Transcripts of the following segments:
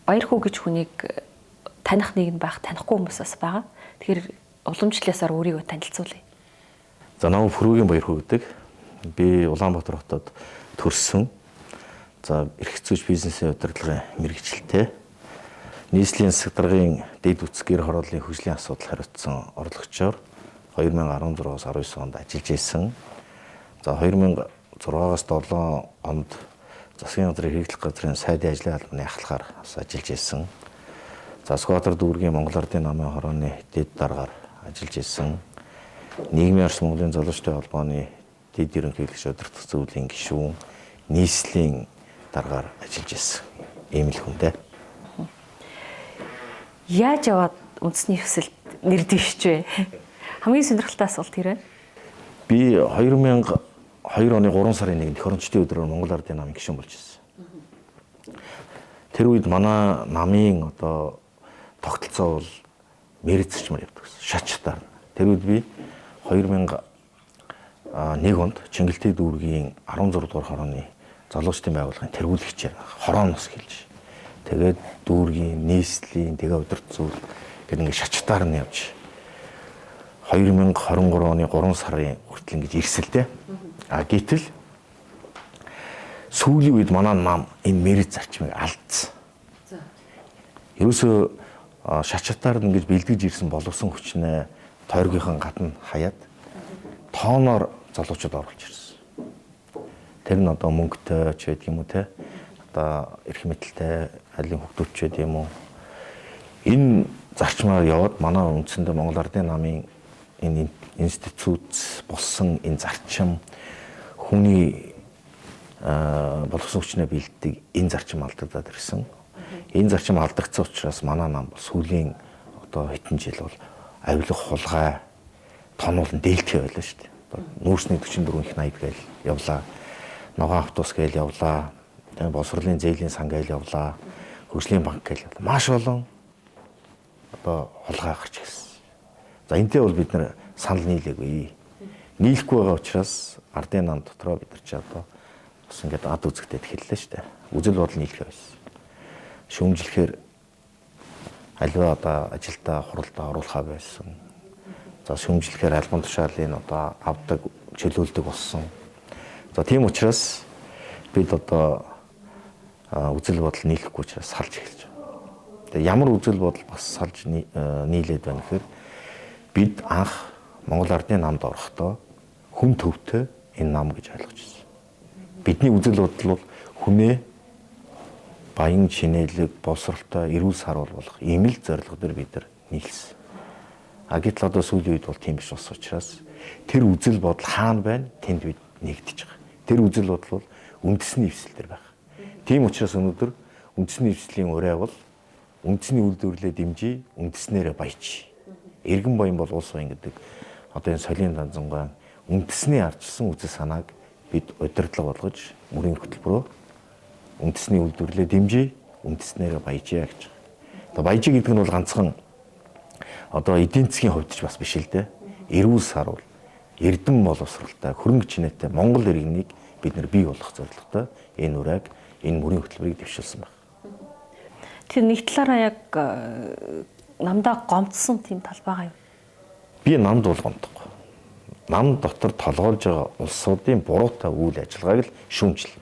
Баяр хүү гэж хүнийг таних нэг нь байх, танихгүй хүмүүс бас байгаа. Тэгэхээр уламжлалаасаар өөрийгөө танилцуулъя. За намайг Хүрүүгийн Баяр хүү гэдэг. Би Улаанбаатар хотод төрсөн. За эрх зүйч бизнесийн удирдлагын мэргэжилтэй. Нийслэлийн засаг даргын дэд үтс гэр хорооллын хөгжлийн асуудал хариуцсан орлогчоор 2016-аас 19 онд ажиллаж исэн. За 2006-аас 7 онд засгийн газрын хэрэглэх газрын сайдын ажлын албаны ахлахаар ажиллаж исэн. За Сүхбаатар дүүргийн Монгол Ардын намын хорооны дэд даргаар ажиллаж исэн. Нийгмийн арс Монголын залуучдын холбооны дэд ерөнхийлөгч удирдах зөвлөлийн гишүүн нийслэлийн даргаар ажиллаж исэн. Ийм л хүн дээ. Яаж яваад үндэсний хүсэлд нэр дэвшиж вэ? Хамгийн сонирхолтой асуулт тэр байна. Би 2002 оны 3 сарын 1-нд Хорончдын өдрөөр Монгол Ардын намын гишүүн болж ирсэн. Тэр үед манай намын одоо тогтолцоо бол мэрэг зарчмаар явдаг гэсэн. Шатчтаар. Тэр үед би 2001 онд Чингэлтэй дүүргийн 16 дугаар хорооны залуучдын байгууллагын тэргүүлэгчээр хорооноос хэлж. Тэгээд дүүргийн, нийслэлийн, тэгээ удирдах зүйл гэдэг ингээд шатчтаар нь явж 2023 оны 3 сарын хүртэл ингэж ирсэлтэй. Гэтэл сүүлийн үед манай нам энэ мэрэг зарчмыг алдсан. Ерөөсөө шатчтаар нь ингэж бэлтгэж ирсэн боловсон хүчнээ тойргийнхан гадна хаяад тооноор залуучууд оруулж ирсэн. Тэр нь одоо мөнгөтэй ч байдаг юм уу те? Одоо эрх мэдэлтэй айлын хөгтөөч ч байдаг юм уу? Энэ зарчмаар яваад манай үндсэндээ Монгол Ардын намын энэ институт болсон энэ зарчим хүний боловсон хүчнээ бэлддэг энэ зарчим алдагдаад ирсэн. Энэ зарчим алдагдсан учраас манай нам сүүлийн одоо хэдэн жил бол авилах хулгай тонуулан дээлтгий байлаа шүү дээ. Нүүрсний 44 их 80 гээл явлаа. Ногоон автобус гээл явлаа. Тэгээ боловсролын зээлийн сан гээл явлаа. Хөгжлийн банк гээл явлаа. Маш олон одоо хулгай гарч ирсэн. За энтэй бол бид нар санал нийлээгүй. Нийлэхгүй байгаа учраас ардын нам дотроо бид нар ч одоо бас ингээд ад үзэгдээд эхэллээ шүү дээ. Үзэл бодол нийлэх байсан. Шүүмжлэхээр альва одоо ажилдаа хуралдаа оруулахаа байсан. За шүүмжлэхээр альбан тушаалын одоо авдаг, чөлөөлдөг болсон. За тийм учраас бид одоо үзэл бодол нийлэхгүй учраас салж эхэлж байна. Тэгээ ямар үзэл бодол бас салж нийлээд байна гэхээр бид анх Монгол Ардын намд орохдоо хүн төвтэй энэ нам гэж ойлгож байсан. Бидний үзэл бодол бол хүнээ баян шинэлэг, боловсролтой, эрүүл сарвал болох ийм л зорилго дээр бид нар нийлсэн. Гэтэл одоо сүүлийн үед бол тийм биш болсон учраас тэр үзэл бодол хаана байна? Тэнд бид нэгдэж байгаа. Тэр үзэл бодол бол үндэсний эвсэл дээр байна. Тийм учраас өнөөдөр үндэсний эвслийн ураа бол үндэсний үйлдвэрлэлээ дэмжиж, үндэснээрээ баяж. Иргэн баян бол улс баян гэдэг одоо энэ солийн данзангаан үндэсний ардчилсан үзэл санааг бид удирдлага болгож мөрийн хөтөлбөрөөр үндэсний үйлдвэрлэлээ дэмжиж, үндэснээрээ баяжээ гэж. Одоо баяжээ гэдэг нь бол ганцхан одоо эдийн засгийн хувьд ч бас биш л дээ. Эрүүл сарвал, эрдэм боловсралтай, хөрөнгө чинээтэй Монгол иргэнийг бид нэр бий болгох зорилготой энэ урайг, энэ мөрийн хөтөлбөрийг дэвшүүлсэн байна. Тэр нэг талаараа яг намдаа гомдсон тийм тал байгаа юу? Би намд бол гомдохгүй. Нам дотор толгойлж байгаа улсуудын буруутай үйл ажиллагааг л шүүмжлэнэ.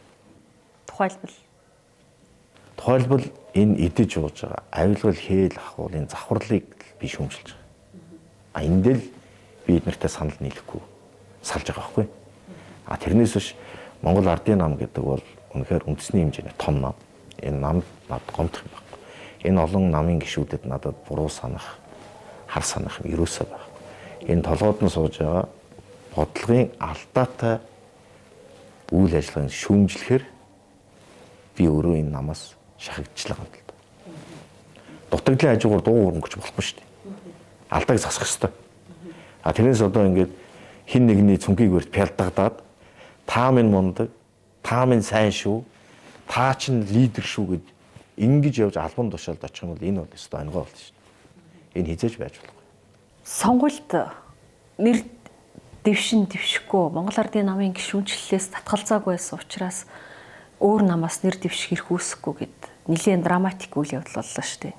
Тухайлбал энэ идэж ууж байгаа авилгал хээл ахуулын завхарлыг би шүүмжилж байгаа. Энд л би эднэртэй санал нийлэхгүй салж байгаа байхгүй. Тэрнээс биш Монгол Ардын нам гэдэг бол үнэхээр үндэсний хэмжээний том нам. Энэ намд над гомдох юм байхгүй. Энэ олон намын гишүүдэд надад буруу санах, хар санах юм ерөөсөө байна. Энэ толгойд нь сууж байгаа бодлогын алдаатай үйл ажиллагааг шүүмжлэхээр би өөрөө энэ намаас шахагдчихлаа юм л да. Дутагдлын хажуугаар дуу хөрөнгөч болохгүй шүү дээ. Алдааг засах ёстой. Тэрнээс одоо ингээд хин нэгний цүнхийг өрт пялдагдаад та минь мундаг, та минь сайн шүү, та чинь лидер шүү гэд ингэж явж албан тушаалд очих юм бол энэ бол өстой онгой болно шүү дээ. Энэ хизээж байж болохгүй. Сонгуульд нэр дэвшихгүй Монгол Ардын намын гишүүнчлэлээс татгалзаагүй байсан учраас өөр намаас нэр дэвших эрх үүсэхгүй гэд нэлээд драматик үйл явдал боллоо шүү дээ.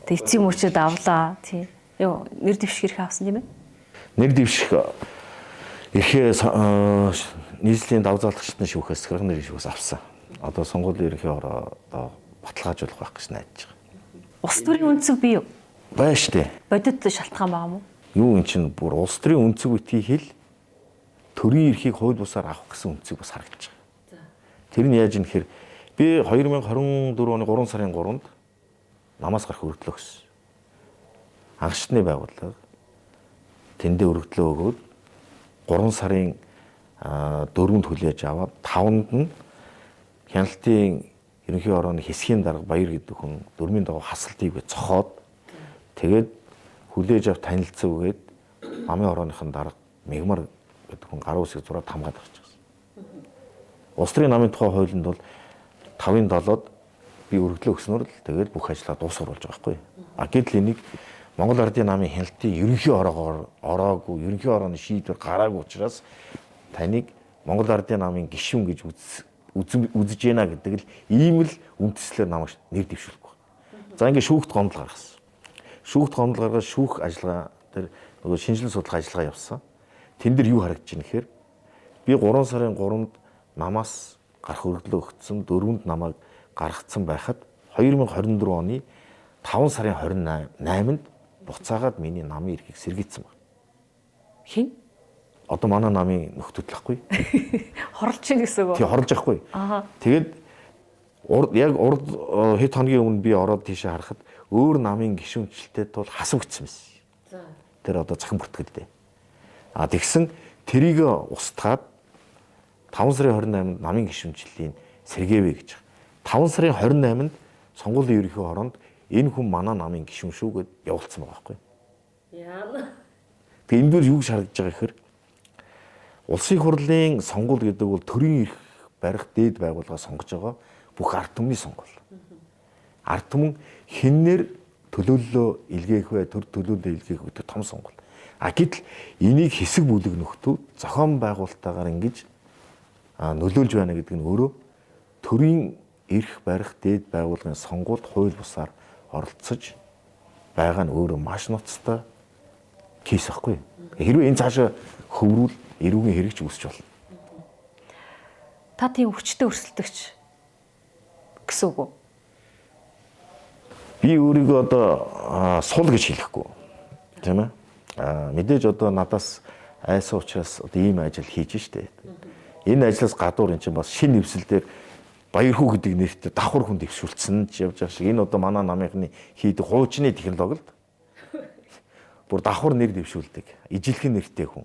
Тэгээ эцсийн мөчөд авлаа. Тийм. Юу нэр дэвших хэрэг авсан тийм ээ? Нэр дэвших эрхээ нийслэлийн давзаалагчдын шүүхээс хэрэг нэр шүүхээс авсан. Одоо сонгуулийн ерөнхий ороо одоо баталгаажуулах байх гэж найдаж байгаа. Улс төрийн үнцэг бий юу? Байна штэ. Бодит шалтгаан байгаа мó? Юу эн чинь бүр улс төрийн үнцэг битгий хэл төрийн эрхийг хууль бусаар авах гэсэн үнцэг бас харагдаж байгаа. Тэр нь яаж юм гэхээр би 2024 оны 3 сарын 3-нд намаас гарах өргөдлөө өгсөн. Анхшдны байгууллага тэндээ өргөдлөө өгөөд 3 сарын 4-нд хүлээж аваад 5-нд нь хяналтын ерөнхий орооны хэсгийн дарга Баяр гэдэг хүн дөрмийн дагуу хасалтыг цохоод тэгээд хүлээж авах танилцаа өгөөд намын орооныхон дарга Мегмар гэдэг хүн гаруй үсэг зураад хамгаад авч байгаа. Улс төрийн намын тухай хуулинд бол 5-ын 7-од би өргөдлөө өгснөөр л тэгээд бүх ажлаа дуусгар болж байгаа байхгүй. Гэтэл энийг Монгол Ардын намын хяналтын ерөнхий ороогүй, ерөнхий орооны шийдвэр гараагүй учраас таныг Монгол Ардын намын гишүүн гэж үзэж байна гэдэг л ийм л үндэслэлээр намайг нэр дэвшүүлэх баг. За ингээд шүүхт гомдол гаргасан. Шүүхт гомдол гаргаад шүүх ажиллагаа тэр нөгөө шинжилэн судлах ажиллагаа явсан. Тэн дээр юу харагдаж байна гэхээр би 3 сарын 3-нд намаас гарах өргөдлөө өгсөн, 4-нд намайг гаргацсан байхад 2024 оны 5 сарын 28-нд буцаагаад миний намын эрхийг сэргийцсэн байна. Хин? Одоо манай намын нөхдөд л ахгүй. Хорлж ийн гэсэн үг. Тий хорлж ахгүй. Тэгээд яг урд хэд хоногийн өмнө би ороод тийшээ харахад өөр намын гишүүнчлэлтэй тул хасвагдсан байсан. Тэр одоо захин бүртгэлтэй. Тэгсэн тэрийг устгаад 5 сарын 28-нд намын гишүүнчлэлийн сэргээвэ гэж. 5 сарын 28-нд сонгуулийн ерөнхий ороонд энэ хүн манай намын гишүүн шүү гэд явуулсан байгаа байхгүй. Яа. Тэгээ энэ дөр юу гэж харагдаж байгаа гэхээр улсын хурлын сонгуул гэдэг бол төрийн эрх барих дээд байгууллага сонгож байгаа бүх ард түмний сонгуул. Ард түмэн хинээр төлөөллөө илгээх вэ, төр төлөөллөө илгээх гэдэг том сонгуул. Гэтэл энийг хэсэг бүлэг нөхдөө зохион байгуулалтаагаар ингэж нөлөөлж байна гэдэг нь өөрөө төрийн эрх барих дээд байгууллагын сонгуульд хууль бусаар оролцож байгаа нь өөрөө маш ноцтой кейс ахгүй. Хэрвээ энэ цаашаа хөврүүл эрүүгийн хэрэгч үүсч болно. Та тийм хүчтэй өрсөлдөгч гэсэн үг үү? Би өөрийгөө одоо сул гэж хэлэхгүй. Тийм ээ. Мэдээж одоо надаас айсан учраас одоо ийм ажил хийж штэ. Энэ ажлаас гадуур эн чинь бас шинэ нэвсэлээр Баярхүү гэдэг нэртэй давхар хүн дэвшүүлсэн ч явж байгаа шиг энэ одоо манай намынхны хийдэг хуучны технологи л бүр давхар нэр дэвшүүлдэг. Ижилхэн нэртэй хүн.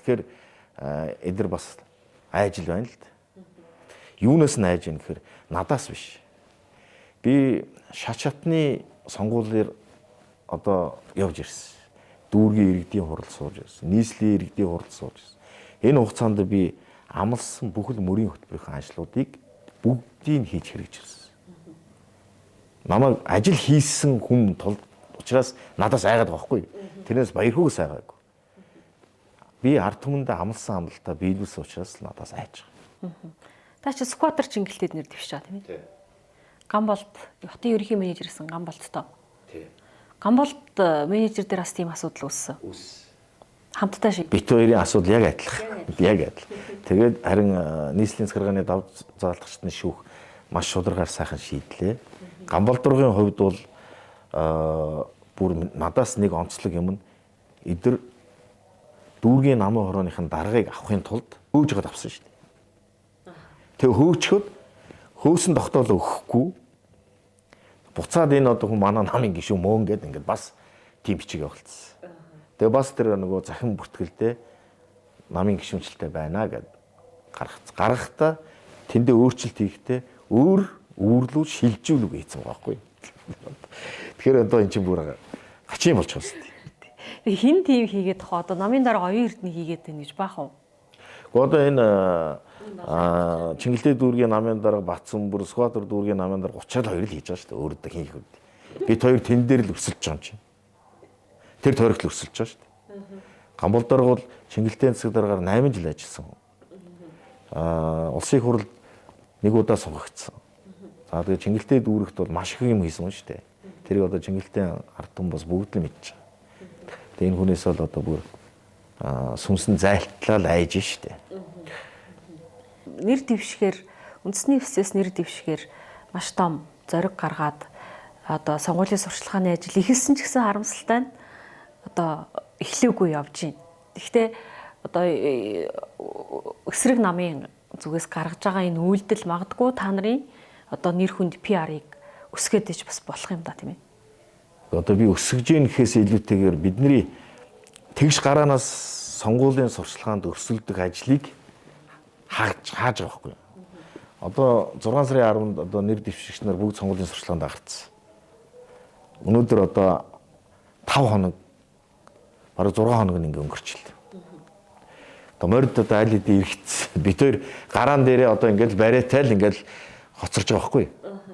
Тэгэхээр эдгээр бас айж л байна л да. Юунаас нь айж юм гэхээр надаас биш. Би шат шатны сонгуулиар одоо явж ирсэн. Дүүргийн иргэдийн хурал сууж ирсэн. Нийслэлийн иргэдийн хурал сууж ирсэн. Энэ хугацаанд би амлсан бүхэл мөрийн хөтөлбөрийн ажлуудыг бүгдийг хийж хэрэгж ирсэн. Намайг ажил хийсэн хүн тул учраас надаас айгаад байгаа хгүй. Тэрнээс Баярхүүгээс айгаагүй. Би ард түмэндээ амлсан амлалтаа биелүүлсэн учраас надаас айж байгаа. Та чи скватер чингэлтэд нэр дэвшиж байгаа тийм ээ? Гамболд хотын ерөнхий менежер гэсэн Гамболдтой. Тий. Гамболд менежер дээр бас тийм асуудал үүссэн. Хамтдаа шиг. Бит хоёрын асуудал яг адилхан. Яг адилхан. Тэгээд харин нийслэлийн захиргааны давзаалагчдын шүүх маш шударгаар сайхан шийдлээ. Гамболдрогын хувьд бол бүр надаас нэг онцлог юм нь эдгээр дүүргийн намын хорооныхын даргаыг авахын тулд хөөж гад авсан шүү дээ. Тэгээ хөөчхөд хөөсөн тогтоол өгөхгүй буцаад энэ одоо хүн манай намын гишүүн мөн гэдэг ингээд бас тийм бичиг явуулсан. Тэгээ бас тэр нөгөө захин бүртгэлдээ намын гишүүнчлэлтэй байна гэд гаргахдаа тэндээ өөрчлөлт хийхдээ өөрлөө шилжүүлэг хийсэн байгаа байхгүй. Тэгэхээр одоо эн чинь бүр хачин болж байгаа юм. Тэгээ хин тийм хийгээд тохоо одоо намын дараа оюун эрдэнэ хийгээд байна гэж баах уу? Гэхдээ одоо энэ Чингэлтэй дүүргийн намын дараа Батсан бүр Скватер дүүргийн намын дараа 32 л хийж байгаа шүү дээ. Өөрөдөө хийх үед. Бид хоёр тэн дээр л өсөлж байгаа юм чинь. Тэр тойрогт л өсөлж байгаа шүү дээ. Гамбол дарга бол Чингэлтэй засаг дараагаар 8 жил ажилласан. Улсын хурал нэг удаа сонгогдсон. За тэгээ Чингэлтэй дүүрэгт бол маш их юм хийсэн юм шүү дээ. Тэрийг одоо Чингэлтэй ард түмэн бас бүгд л мэдчихэв. Тэгээ энэ хүнээс бол одоо бүр сүнсэн зайлтлал айж шүү дээ. Нэр дэвшгээр үндэсний эвсээс нэр дэвшгээр маш том зориг гаргаад одоо сонгуулийн сурчлагын ажил ихэлсэн ч гэсэн харамсалтай нь одоо эхлээгүй явж байна. Гэхдээ одоо эсрэг намын зүгээс гаргаж байгаа энэ үйлдэл магадгүй та нарын одоо нэр хүнд PR-ыг өсгөөд иж бас болох юм да тийм ээ. Одоо би өсгөж ийн гэхээс илүүтэйгээр бидний тэгш гараанаас сонгуулийн сурчлагаанд өрсөлдөх ажлыг хааж байгаа байхгүй. Одоо 6 сарын 10-нд одоо нэр дэвшигч нар бүгд сонгуулийн сурчлаганд гарцсан. Өнөөдөр одоо 5 хоног бараг 6 хоног нь ингээ өнгөрчлээ. Одоо морд одоо аль хэдийн ирэхсэн. Бид хоёр гараан дээрээ одоо ингээл бариатай л ингээл хоцорж байгаа байхгүй.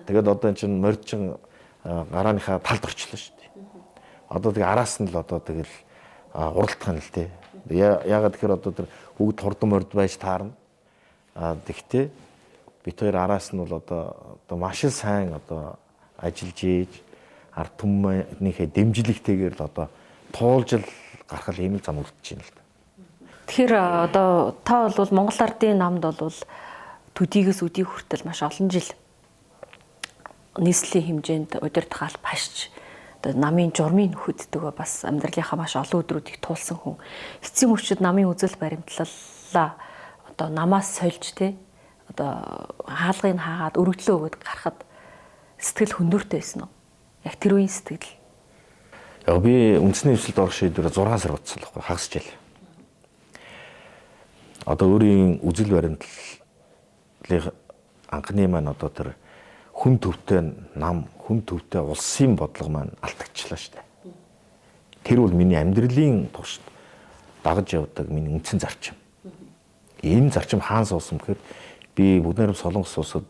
Тэгээд одоо энэ чинь морд чин гарааныхаа талд орчлоо шүү дээ. Одоо тэгээ араас нь л одоо тэгэл уралдах нь л дээ. Яагаад тэгэхээр одоо тэр бүгд хурдан морд байж таарна. Тэгтээ бид хоёр араас нь бол одоо маш их сайн одоо ажиллаж ийж ард түмнийхээ дэмжлэгтэйгээр л одоо туулж гарах ийм л зам үлдэж байна л да. Тэгэхээр одоо та бол Монгол Ардын намд бол төдийгөөс өдий хүртэл маш олон жил нийслэлийн хэмжээнд удирдах алба хашиж одоо намын журмын нөхөддөг бас амьдралынхаа маш олон өдрүүдийг туулсан хүн. Эцсийн мөчид намын үзэл баримтлалаа одоо намаас сольж те одоо хаалгыг хаагаад өргөдлөө өгöd гарахад сэтгэл хөндөртэй байсан уу? Яг тэр үеийн сэтгэл. Яг би үндэсний хвсэлд орох шийдвэрээ 6 сар утсан л байхгүй хагас жил. Одоо өөрийн үзэл баримтлалын анхны маань одоо тэр хүн төвтэй нам, хүн төвтэй улсын бодлого маань алдагчлаа шүү дээ. Тэр бол миний амьдралын туршид дагаж явдаг миний үндсэн зарчим. Энэ зарчим хаан суусан гэхээр би Бүгд найрамд Солонгос улсад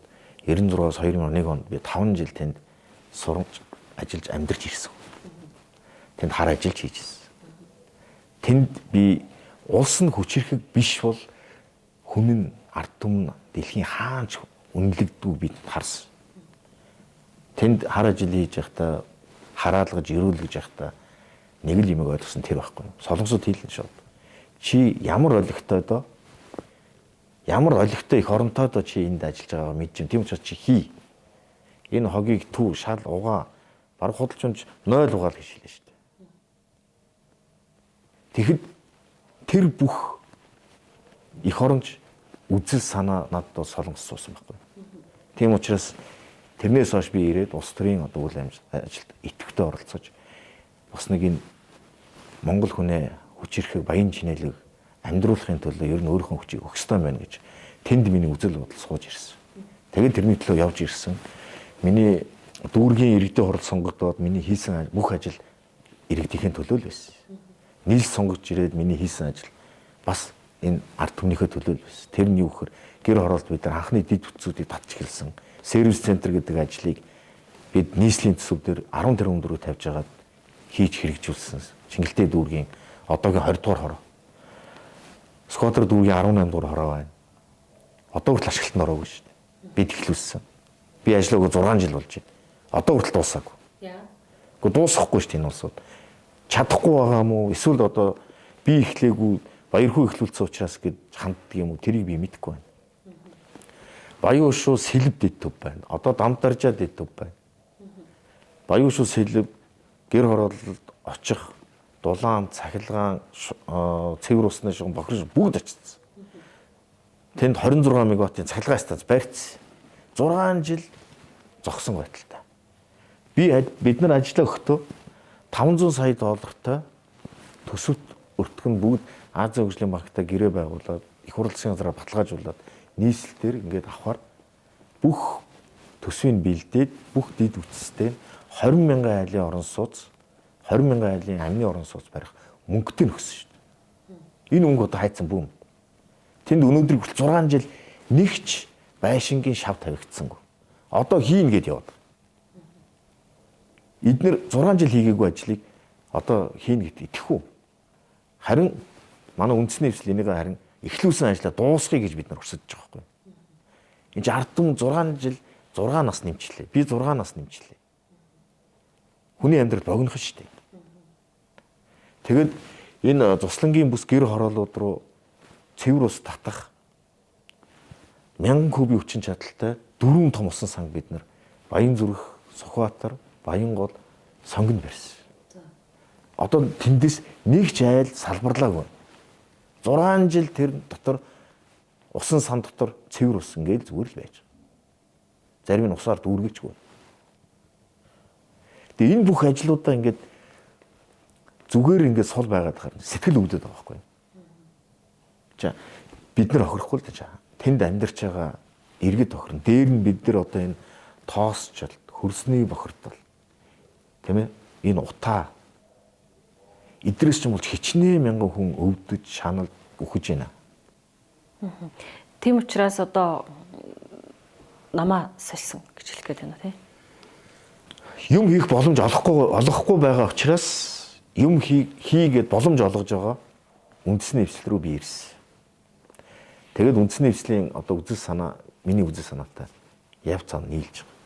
96-аас 2001 онд би 5 жил тэнд сурч ажиллаж амьдарч ирсэн. Тэнд хар ажиллаж хийж ирсэн. Тэнд би улс нь хүчирхэг биш бол хүн нь ард түмэн дэлхийн хаанч үнэлэгдүү би харсан. Тэнд хар ажил хийж байхдаа хараалгаж ирүүлгэж байхдаа нэг л юм ойлгосон тэр байхгүй. Солонгосод хэлнэ шууд. Чи ямар олигтой доо? Ямар олигтой их оронтой доо чи энд ажиллаж байгаагаа мэдж юм. Тийм учраас чи хий. Энэ хогийг төв шал угаа баг худалчунж 0 угаал гэж хэлээ шүү дээ. Тэгэхэд тэр бүх их оронч үзэл санаа надад Солонгос суусан байхгүй. Тийм учраас тэрнээс хойш би ирээд улс төрийн одоо үйл ажилд идэвхтэй оролцож бас нэг энэ Монгол хүнээ хүчирхэг баян чинэлэг амьдруулахын төлөө ер нь өөрийнхөө хүчийг өгөх ёстой байна гэж тэнд миний үзэл бодол сууж ирсэн. Тэгээд тэрний төлөө явж ирсэн. Миний дүүргийн иргэдэд хурал сонгогдоод миний хийсэн бүх ажил иргэдийн төлөө л байсан. Нийлс сонгогч ирээд миний хийсэн ажил бас энэ ард түмнийхээ төлөө л байсан. Тэр нь юу гэхээр гэр хороолт бид нар анхны дид бүтцүүдийг татж эхэлсэн. Сервис центр гэдэг ажлыг бид нийслэлийн төсөв дээр 10 тэрбум төгрөг тавьж агаад хийж хэрэгжүүлсэн. Чингэлтэй дүүргийн одоогийн 20 дугаар хороо. Скотер дүүргийн 18 дугаар хороо байна. Одоо хүртэл ашиглалтанд ороогүй шүү дээ. Бид эхлүүлсэн. Би ажиллаагүй 6 жил болж байна. Одоо хүртэл дуусаагүй. Гэхдээ дуусахгүй шүү дээ энэ улсууд. Чадахгүй байгаа мó эсвэл одоо би эхлээгүй баярхуу эхлүүлсэн учраас гэж ханддаг юм уу? Тэрийг би мэдэхгүй байна. Баян шүү сэлб дэд төв байна. Одоо дамдаржаа дэд төв байна. Баян шүү сэлб гэр хорооллолд очих дулаан, цахилгаан, цэвэр усны шугам бохирш бүгд очсон. Тэнд 26 мегаваттын цахилгаан станц барьцсан. 6 жил зогсон байдалтай. Бид нар ажиллаа өгөхдөө 500 сая доллартай төсөвт өртгөн бүгд Азийн хөгжлийн банктай гэрээ байгуулад их хурл засгийн газараа баталгаажуулаад нийслэлээр ингээд авахар бүх төсвийг бэлдээд бүх дид үтстэй 20 мянган айлын орон сууц 20 мянган айлын амны орон сууц барих мөнгөтэй нөхсөн шүү дээ. Энэ мөнгө одоо хайцсан бүүм. Тэнд өнөөдөр хүртэл 6 жил нэгч байшингийн шав тавигдсангүй. Одоо хийн гэд яваад. Эднэр 6 жил хийгээгүй ажлыг одоо хийн гэд итгэхгүй. Харин манай үндэсний хвсэл энийг харин эхлүүлсэн ажлаа дуусгая гэж бид нар хүсэж байгаа байхгүй. Энд чинь ард түмэн 6 жил 6 нас нэмчлээ. Би 6 нас нэмчлээ. Хүний амьдрал богино шүү дээ. Тэгэд энэ Зуслангийн бүс гэр хороолууд руу цэвэр ус татах 1000 куб хүчин чадалтай 4 том усан санг бид нар Баянзүрх, Сүхбаатар, Баянгол, Сонгонд барьсан. Одоо тэндээс нэг ч айл салбарлаагүй. 6 жил тэр дотор усан сан дотор цэвэр ус ингээл зүгээр л байж байгаа. Зарим нь усаар дүүргэлжгүй. Тэгээ энэ бүх ажлуудаа ингээд зүгээр ингээд сул байгаад харна. Сэтгэл өвдөд байгаа байхгүй. За бид нар охирохгүй л даа. Тэнд амьдарч байгаа иргэд охирно. Дээр нь бид нар одоо энэ тоосчл, хөрсний бохирдол. Тийм ээ? Энэ утаа. Идрээс ч юм бол хичнээн мянган хүн өвдөж, шаналд үхэж байна. Тийм учраас одоо намаа сольсон гэж хэлэх гээд байна тий. Юм хийх боломж олохгүй байгаа учраас юм хийгээд боломж олгож байгаа үндэсний эвсэл рүү би ирсэн. Тэгээд үндэсний эвслийн одоо үзэл санаа, миний үзэл санаатай яв цаана нийлж байгаа.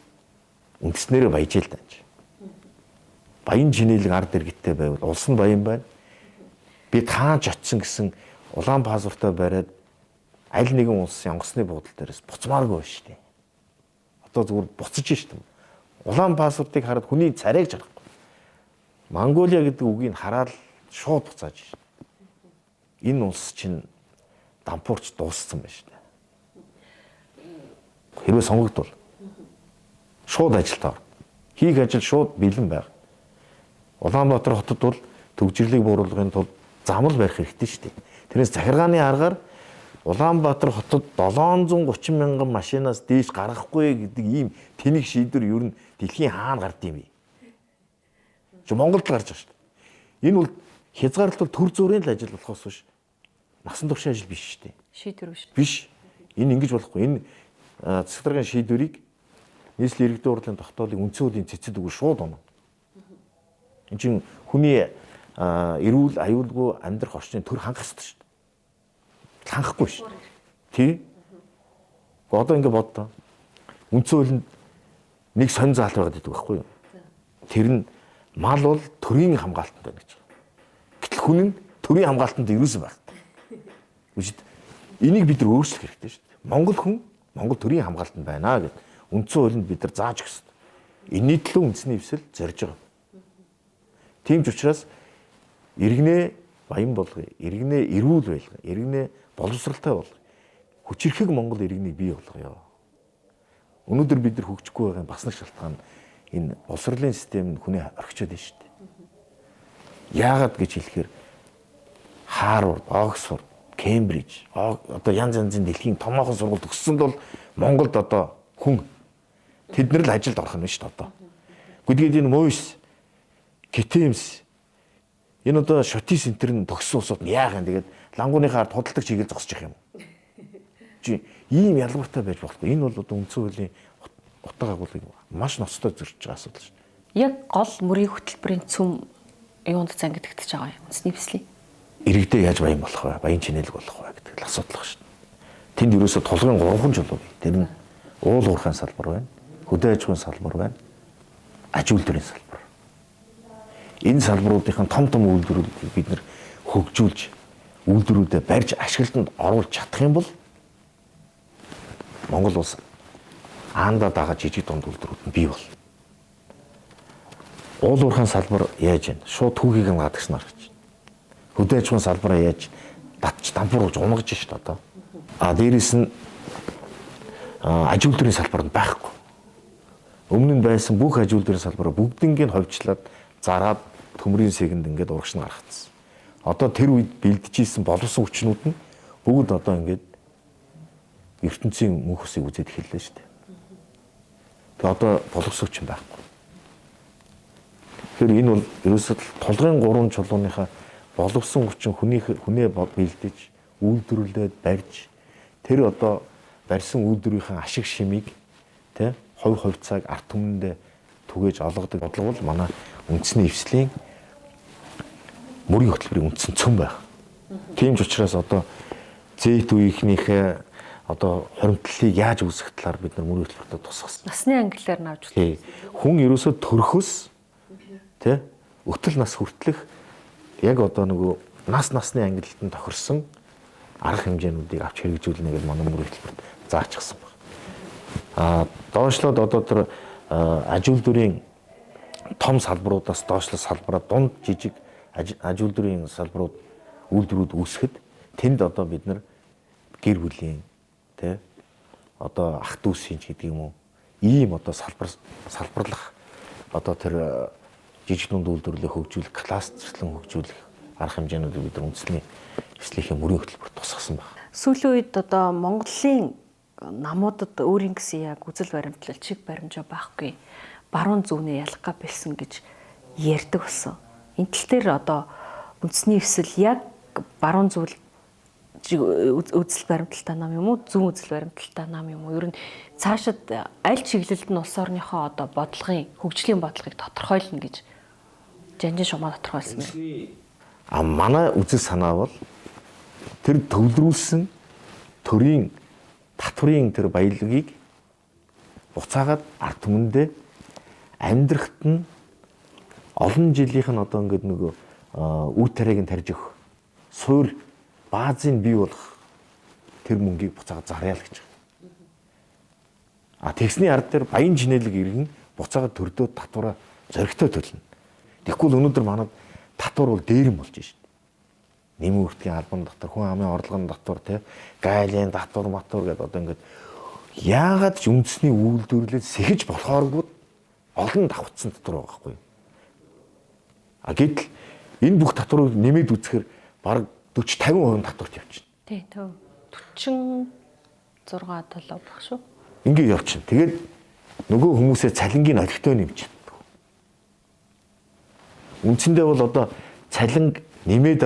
Үндэснэрээ баяжээл тааж. Баян чинэлэг ард иргэдтэй байвал улс нь баян байна. Би тааж очсон гэсэн улаан паспортоо бариад аль нэгэн улсын онгоцны буудлын дээрээс буцмааргүй шүү дээ. Одоо зүгээр буцаж шүү дээ. Улаан паспортыг хараад хүний царайг жарахгүй. Монголиа гэдэг үгийг хараад шууд буцааж шүү дээ. Энэ улс чинь дампуурч дууссан байна шүү дээ. Хэрвээ сонгогдвол шууд ажилд ор. Хийх ажил шууд бэлэн байг. Улаанбаатар хотод бол төгжрлийг бууруулахын тулд замал барих хэрэгтэй шүү дээ. Тэрнээс захиргааны аргаар Улаанбаатар хотод 730 мянган машинаас дээш гарахгүй гэдэг ийм тэнэг шийдвэр ер нь дэлхийн хаана гард юм бэ? Чи Монголд гарч байгаа шүү дээ. Энэ бол хязгаарлалт төр зүрийн л ажил болохоос биш. Насан туршийн ажил биш шүү дээ. Шийдвэр биш. Биш. Энэ ингэж болохгүй. Энэ засаг даргын шийдвэрийг нийслэлийн иргэдийн хурлын тогтоолыг үндсэн хуулийн цэцэд өгөө шууд оноо. Энд чинь хүний эрүүл аюулгүй амьдрах орчны төр хангах хэрэгтэй шүү дээ. Хангахгүй шүү дээ. Тий? Одоо ингэ боддоо. Үндсэн хуулинд нэг сонь заалт байгаад байдаг байхгүй юу? Тэр нь мал бол төрийн хамгаалтанд байна гэж. Гэтэл хүн нь төрийн хамгаалтанд ерөөсөө байх. Үгүй. Энийг бид нар өөрчлөх хэрэгтэй шүү дээ. Монгол хүн Монгол төрийн хамгаалтанд байна гэдэг үндсэн хуулинд бид нар зааж өгсөн. Энэний төлөө үндэсний эвсэл зорж байгаа. Тийм ч учраас иргэнэ баян болгоё, иргэнэ эрүүл байлгая, иргэнэ боловсралтай болгоё. Хүчирхэг Монгол иргэнийг бий болгоё. Өнөөдөр бид нар хөгжихгүй байгаа бас нэг шалтгаан энэ боловсролын систем нь хүний орхичод байна шүү дээ. Яагаад гэж хэлэхээр Харвард, Оксфорд, Кембриж одоо янз янзын дэлхийн томоохон сургуульд төгссөнд бол Монголд одоо хүн тэднэр л ажилд орох юм шүү дээ одоо. Гэхдээ энэ МОИС, КТЭМС энэ одоо шоти центр нь төгссөн улсууд нь яах юм тэгээд лангууныхаар худалдаг чиглэл зогсож явах юм. Чи ийм ялгартай байж болохгүй. Энэ бол одоо үндсэн хуулийн утга агуулгыг маш ноцтой зөрчиж байгаа асуудал шүү дээ. Яг гол мөрийн хөтөлбөрийн цөм юунд зангидэгдэж байгаа юм? Үндэсний эвслийн. Иргэдээ яаж баян болох вэ? Баян чинэлэг болох вэ гэдэг л асуудал байна шүү дээ. Тэнд ерөөсө толгойн 3 жолоо бий. Тэр нь уул уурхайн салбар байна. Хөдөө аж ахуйн салбар байна. Аж үйлдвэрийн салбар. Энэ салбаруудын том үйлдвэрүүдийг бид нэр хөгжүүлж үйлдвэрүүдэд барьж ашиглалтанд оруулж чадах юм бол Монгол улс аандаа дагаа жижиг дунд үйлдвэрүүд нь бий бол. Уул уурхайн салбар яаж вэ? Шууд түүхийг нь гадагснаар гэж. Хөдөө аж ахуйн салбараа яаж татч дампууруулж унгаж шүү дээ одоо. Дээрээс нь аж үйлдвэрийн салбар нь байхгүй. Өмнө нь байсан бүх аж үйлдвэрийн салбараа бүгднийг ховчлаад зараад төмрийн сэгэнд ингээд урагш нь гаргацсан. Одоо тэр үед бэлдэж исэн боловсон хүчнүүд нь бүгд одоо ингээд ертөнцийн мөнх усыг үзээд эхэллээ шүү дээ. Тэгээ одоо боловсон хүч байхгүй. Тэгэхээр энэ бол ерөөсөө толгойн 3 чулууныхаа боловсон хүчин хүнээ бэлдэж үйлдвэрлээд барьж тэр одоо барьсан үйлдвэрийн ашиг шимийг тэ хувь цаг арт түмэндээ түгээж олгодог бодлого бол манай үндэсний эвслийн мөрийн хөтөлбөрийн үндсэн цөм байх. Тийм ч учраас одоо зэт үеийнхнийхээ одоо хуримтлалыг яаж үүсгэх талаар бид нар мөрийн хөтөлбөртөд тусгасан. Насны ангиллаар навж Тий. Хүн ерөөсөө төрөхөөс тий өтөл нас хүртэлх яг одоо нөгөө насны ангиллалтанд тохирсон арга хэмжээнүүдийг авч хэрэгжүүлнэ гэж манай мөрийн хөтөлбөрт заачсан байна. Доошлоод одоо тэр аж үйлдвэрийн том салбаруудаас доошлох салбараа дунд жижиг аж үйлдвэрийн салбарууд үйлдвэрүүд үүсгэхэд тэнд одоо бид нар гэр бүлийн тий одоо ах дүүсийн ч гэдэг юм уу ийм одоо салбарлах одоо тэр жижиг дунд үйлдвэрлэлийг хөгжүүлэх, кластерчлан хөгжүүлэх арга хэмжээнүүдийг бид нар үндэсний эвслэхийн мөрийн хөтөлбөрт тусгасан байна. Сүүлийн үед одоо Монголын намуудад өөрийн гэсэн яг үзэл баримтлал чиг баримжаа байхгүй баруун зүүнээ ялгаа бэлсэн гэж ярьдаг болсон. Энэ тал дээр одоо үндэсний эвсэл яг баруун зүйл үзэл баримталтай нам юм уу зүүн үзэл баримталтай нам юм уу ер нь цаашид аль чиглэлд нь улс орныхоо одоо бодлогын хөгжлийн бодлогыг тодорхойлно гэж Жанжин Шумаа тодорхойлсон юм. Манай үзэл санаа бол тэр төвлөрүүлсэн төрийн татврын тэр баялагийг буцаагаад ард түмэндээ амьдрахт нь олон жилийнх нь одоо ингээд нөгөө үр тариаг нь тарьж өгөх суур баазыг бий болгох тэр мөнгийг буцаагаад заръя л гэж байна. Тэгсний ард дээр баян чинэлэг иргэн буцаагаад төрдөө татвараа зоригтой төлнө. Тэгэхгүй л өнөөдөр манай татвар бол дээрэм болж шин. Нэмийн үртгийн албан татвар, хүн амын орлогын татвар, гайлын татвар, матвар гэдэг одоо ингээд яагаад ч үндэсний үйлдвэрлэлд сэхэж болохооргүй олон давхцсан татвар байгаа байхгүй. Гэтэл энэ бүх татварыг нэмээд үзэхээр бараг 40-50% татварт явчихна. Тий, 46 толоо баг шүү. Ингээд явчихна. Тэгээд нөгөө хүмүүсээ цалингийн олигтой нэмж чаддаг. Үндсэндээ бол одоо цалин нэмээд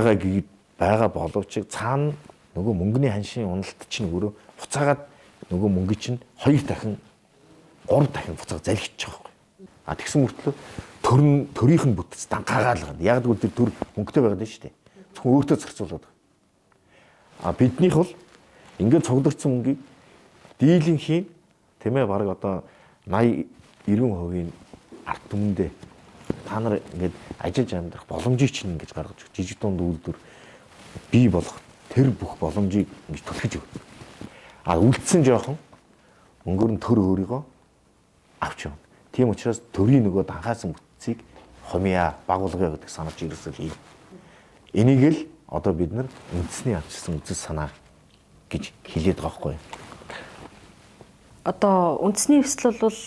байгаа боловч цаана нөгөө мөнгөний ханшийн уналт чинь өөрөө буцаагаад нөгөө мөнгө чинь 2 дахин 3 дахин буцаага залхиж байгаа байхгүй. Тэгсэн мөртлөө төрийнх нь бүтц дангагаалгана. Яг л тэр төр мөнгөтэй байгаад байна шүү дээ. Зөвхөн өөртөө зарцуулаад байгаа. Биднийх бол ингээд цугдэрсэн мөнгийг дийлэнхийн тийм ээ баг одоо 80-90% ард түмэндээ та нар ингээд ажиллаж амьдрах боломжийг чинь ингэж гаргаж өгч жижиг дунд үйлдвэр бий болох тэр бүх боломжийг ингэж түлхэж өгнө. Үлдсэн жоохон мөнгөөр нь төр өөрийгөө авч явна. Тийм учраас төрийн нөгөө данхаасан бүтцийг хумьяа багуулгая гэдэг санаач ерөөсөө хий. Энийг л одоо бид нар үндэсний авчирсан үзэл санаа гэж хэлээд байгаа хгүй. Одоо үндэсний эвсэл бол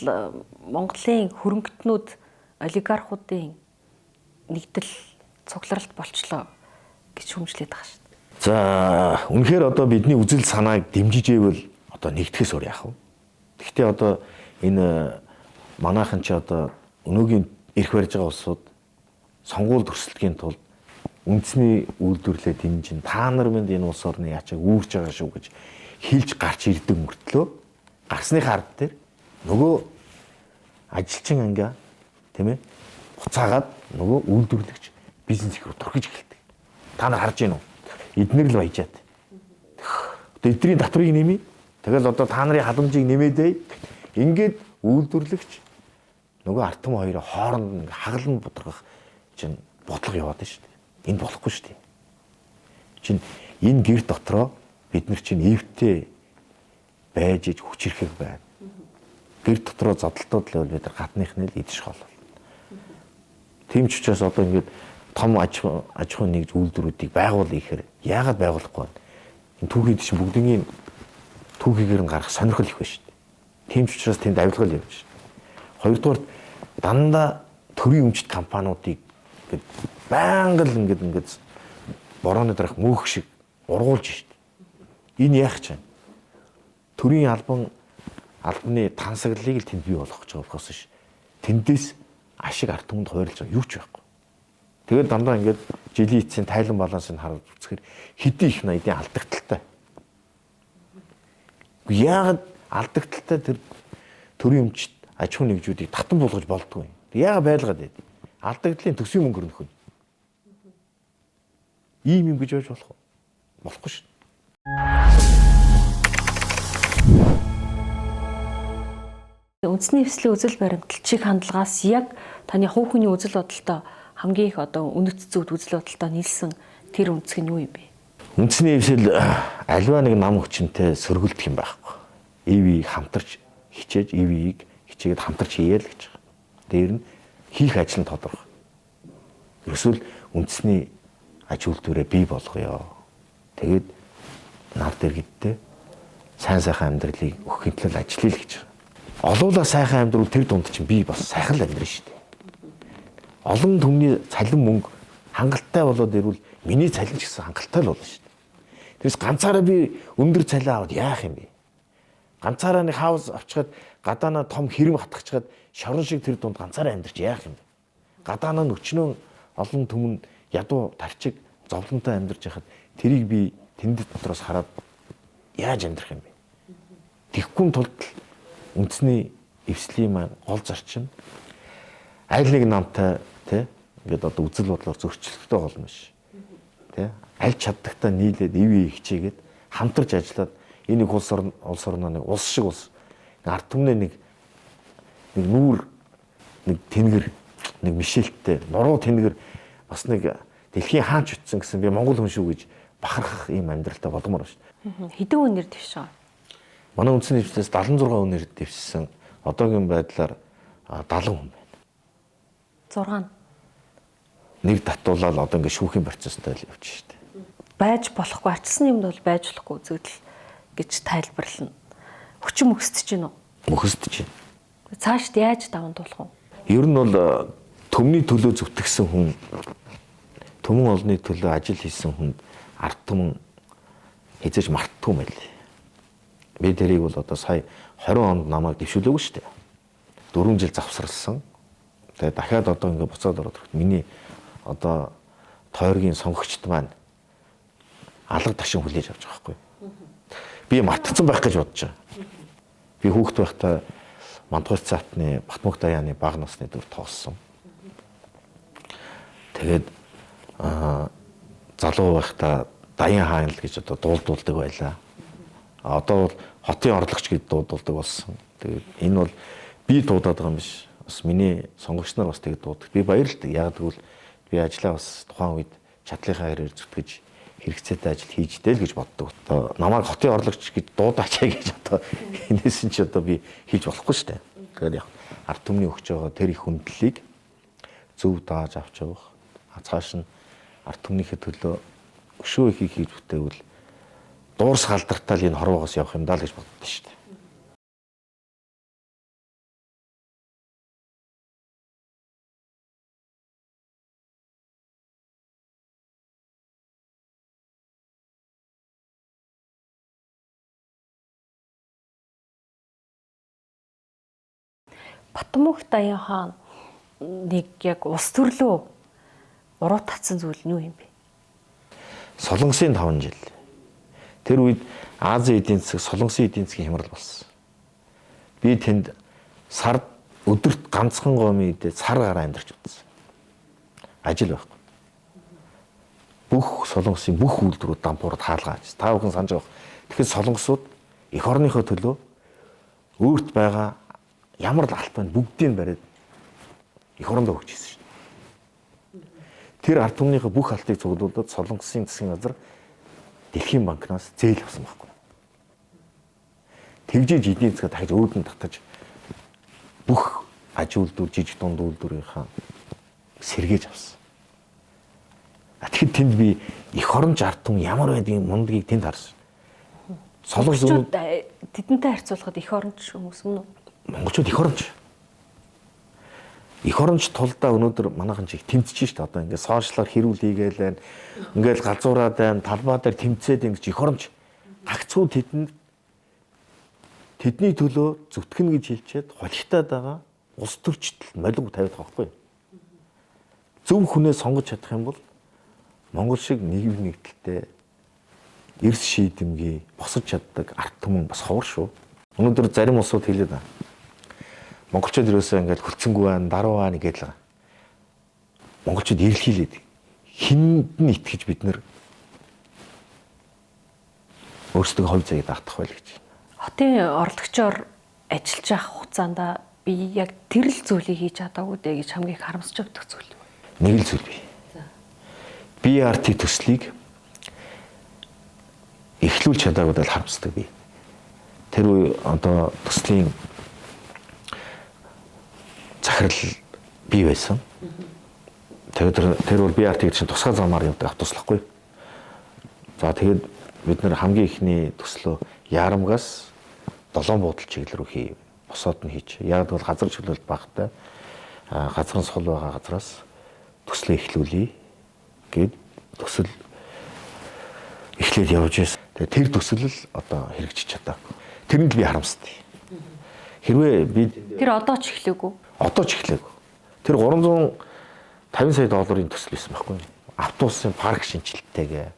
Монголын хөрөнгөтнүүд олигархуудын нэгдэл цугларалт болчлоо гэж хүмжлээд байгаа шүү дээ. За үнэхээр одоо бидний үзэл санааг дэмжижээвэл одоо нэгдэхээс өөр яах вэ? Гэхдээ одоо энэ манайхан ч одоо өнөөгийн эрх барьж байгаа улсууд сонгуульд өрсөлдөхийн тулд үндэсний үйлдвэрлэлээ дэмжин та нар минь энэ улс орны ячааг үүрж байгаа шүү гэж хэлж гарч ирдэг мөртлөө гарсны хард дээр нөгөө ажилчин ангиа тийм ээ буцаагаад нөгөө үйлдвэрлэгч бизнес рүү төрхөж эхэлдэг. Та нар харж байна уу? Эднэр л баяжаад. Одоо эдний татврыг нэмье. Тэгэл одоо та нарын халамжийг нэмээдэй. Ингээд үйлдвэрлэгч нөгөө ард түмэн хоёроо хооронд хагална будрах чинь бодлого яваад шүү дээ. Энэ болохгүй шүү дээ. Чин энэ гэр дотроо бид нар чинь эвтэй байж иж хүчрэхэг байна. Гэр дотроо задлалтууд л бид нар гадныхны л идэж хоол. Тийм ч учраас одоо ингээд том аж ахуйн нэгж үйлдвэрүүдийг байгуул ихээр яагаад байгуулахгүй вэ? Энэ түүхийд чинь бүгдийн түүхийгээр нь гарах сонирхол их байна шүү дээ. Тийм ч учраас тэнд авилгал явж байна. Хоёрдугаар дандаа төрийн өмчт компаниудыг ингээд байнга л ингээд борооны дараах мөнх шиг ургуулж шүү дээ. Энэ яах ч вэ? Төрийн албаны тансаглалыг л тэнд бий болгох гэж байгаа болохоос ш. Тэндээс ашиг ард түмэнд хуваарлаж байгаа юу ч байхгүй. Тэгээд дандаа ингээд жилийн эцсийн тайлан балансыг харж үзэхээр хэдий их найдын алдагдaltaй. Яагаад алдагдaltaй тэр төрийн өмчт аж ахуйн нэгжүүдийг татан болгож болдгоо юм. Яагаад байлгаад байд? Алдагдлын төсвийн мөнгө өрнөх үү? Ийм юм гэж байж болох уу? Болохгүй шүү. үндэсний эвслийн үзэл баримтал чиг хандлагаас яг таны хувь хүний үзэл бодолтой хамгийн их одоо үнэт зөвд үзэл бодолтой нийлсэн тэр үндэсг нь юу юм бэ? Үндэсний эвсэл альва нэг нам хүчинтэй сөргөлдөх юм байхгүй. Ивийг хамтарч хичээж, ивийг хичээгээд хамтарч хийгээл гэж байгаа. Дээр нь хийх ажил нь тодорхой. Эсвэл үндэсний аж үйлдвэрээ бий болгоё. Тэгээд нар дэргэдтэй сайн сайхан амьдралыг өгөхийн тулд ажиллая л гэж байна. Олуула сайхан амьдрал тэр дунд чинь би бас сайхан л амьдрын шүү дээ. Олон түмний цалин мөнгө хангалттай болоод ирвэл миний цалин ч гэсэн хангалттай л болно шүү дээ. Тэрс ганцаараа би өндөр цалин аваад яах юм бэ? Ганцаараа нэг хаус авчихад гадаанаа том хэрэм хатгachаад шорон шиг тэр дунд ганцаараа амьдрч яах юм бэ? Гадаанаа өчнөө олон түмэн ядуу тарчиг зовлонтой амьдарч байхад тэрийг би тэнд дотроос хараад яаж амьдрах юм бэ? Тэгхгүй тулд үндэсний эвслийн маань гол зарчим аль нэг намтай тий ингээд одоо үзэл бодлоор зөрчилдөлтөй болно ш. Тий аль чаддагтаа нийлээд ив хичээгээд хамтарч ажиллаад энэ их улс орноо нэг улс шиг улс ард түмнээ нэг нүүр нэг тэнгэр нэг мишэлттэй нуруу тэнгэр бас нэг дэлхийн хаанч утсан гэсэн би монгол хүн шүү гэж бахархах ийм амьдралтай болгомоор шүү. Хэдэн үнээр дэвшээ? Манай үндэсний эвслээс 76 үнээр дэвшсэн. Одоогийн байдлаар 70 хүн байна. 6. Нэг татуулаад одоо ингээд шүүхийн процесстай л явж штэ. Байж болохгүй арчсан юмд бол байж болохгүй үзэгдэл гэж тайлбарлана. Хүчин мөхсдөж гин үү? Мөхсдөж байна. Цаашд яаж даван туулах вэ? Ер нь бол төмний төлөө зүтгэсэн хүн, төмөн олонний төлөө ажил хийсэн хүнд ард түмэн хязгаарч мартдаггүй мэл. Би тэрийг бол одоо сая 20 онд намайг дэвшүүлээгүй шүү дээ. 4 жил завсарласан. Тэгээ дахиад одоо ингээд буцаад ороод ирэхэд миний одоо тойргийн сонгогчд маань алга ташин хүлээж авч байгаа байхгүй. Би мартцсан байх гэж бодож байгаа. Би хүүхэд байхдаа Мандгуйс цаатны Батмөх Даяаны баг насны дүр тооссон. Тэгээд залуу байхдаа Даян хаан л гэж одоо дуулдаг байлаа. Одоо бол хотын орлогч гэж дуулдаг болсон. Тэгээд энэ бол би дуудаад байгаа юм биш. Бас миний сонгогч нар бас тэгээд дуудаг. Би баярлалтай. Яг тэгвэл би ажлаа бас тухайн үед чадлынхаа хэрээр зүтгэж хэрэгцээтэй ажил хийжтэй л гэж боддог. Одоо намайг хотын орлогч гэж дуудаачаа гэж одоо энэс нь ч одоо би хийж болохгүй шүү дээ. Тэгэхээр яг ард түмний өгч байгаа тэр их хүндлэлийг зөв дааж авч явах. Цааш нь ард түмнийхээ төлөө өшөө их хийж бүтээвэл дуурс халдартал энэ хорвоогоос явах юм даа л гэж боддоо шүү дээ. Батмөх Даян хаан нэг яг улс төрлөө уруу татсан зүйл нь юу юм бэ? Солонгосын 5 жил. Тэр үед Азийн эдийн засаг, Солонгосын эдийн засгийн хямрал болсон. Би тэнд сард өдөрт ганцхан гомын идэ сар гараа амьдарч утсан. Ажил байхгүй. Бүх Солонгосын бүх үйлдвэрүүд дампуурд хаалгааж. Та бүхэн санаж байгаа. Тэгэхээр солонгосууд эх орныхоо төлөө өөрт байгаа ямар л албанд бүгдийг бариад эх орондоо өгч ирсэн шин. Тэр ард түмнийхээ бүх алтыг цуглуулад Солонгосын засгийн газар Дэлхийн банкнаас зээл авсан байхгүй. Тэгжиж эдийн засгаа дахиж өөдөн татаж бүх аж үйлдвэр, жижиг дунд үйлдвэрийнхаа сэргээж авсан. Тэгэхэд тэнд би эх оронч ард түмэн ямар байдгийг мундгийг тэнд харсан. Солонгосууд тэдэнтэй харьцуулахад эх оронч хүмүүс мөн үү? Монголчууд эх оронч. Эх оронч тулдаа өнөөдөр манайхан чиг тэмцэж штэ одоо ингээд сошиалар хэрүүл хийгээл байна. Ингээд газуураад байна, талбай дээр тэмцээд ингэж эх оронч гагцхүү тэдний төлөө зүтгэн гэж хэлчихэд холигтаад байгаа улс төрчдөл молиг тавиад байгаа байхгүй. Зөв хүнээ сонгож чадах юм бол Монгол шиг нийгэм нэгдэлтэй эрс шийдэмгий босож чаддаг ард түмэн бас ховор шүү. Өнөөдөр зарим улсууд хэлээд байна. Монголчууд ерөөсөө ингээд хүлцэнгүй байна, даруу байна гэж л байгаа. Монголчууд ирэлхийлээд хинд нь итгэж бид нэр өөрсдөө хувь заяад автах байл гэж. Хотын орлогчоор ажиллаж явах хугацаанд би яг тэр л зүйлийг хийж чадаагүй дээ гэж хамгийн их харамсаж өгдөг зүйл. Нэг л зүйл бий. BRT төслийг эхлүүлж чадаагүй л харамсдаг би. Тэр үе одоо төслийн захирал бий байсан. Тэр бол BRT гэдэг чинь тусгай замаар явдаг автобуслахгүй. За тэгээд бид нэр хамгийн ихний төслөө Ярамгаас Долоон буудал чиглэл рүү хий. Босоод нь хийж. Яг бол газар чөлөөлт багтай. Газрын сул байгаа газраас төслөө эхлүүлье гэд төсөл эхлээд явж байсан. Тэгээд тэр төсөл л одоо хэрэгжиж чадаагүй. Тэрэнд би харамсдаг. Хэрвээ би Тэр одоо ч эхлэегүй. Одоо ч эхлэегүй. Тэр 350 сая долларын төсөл байсан байхгүй юу? Автобусын парк шинжилттэйгээ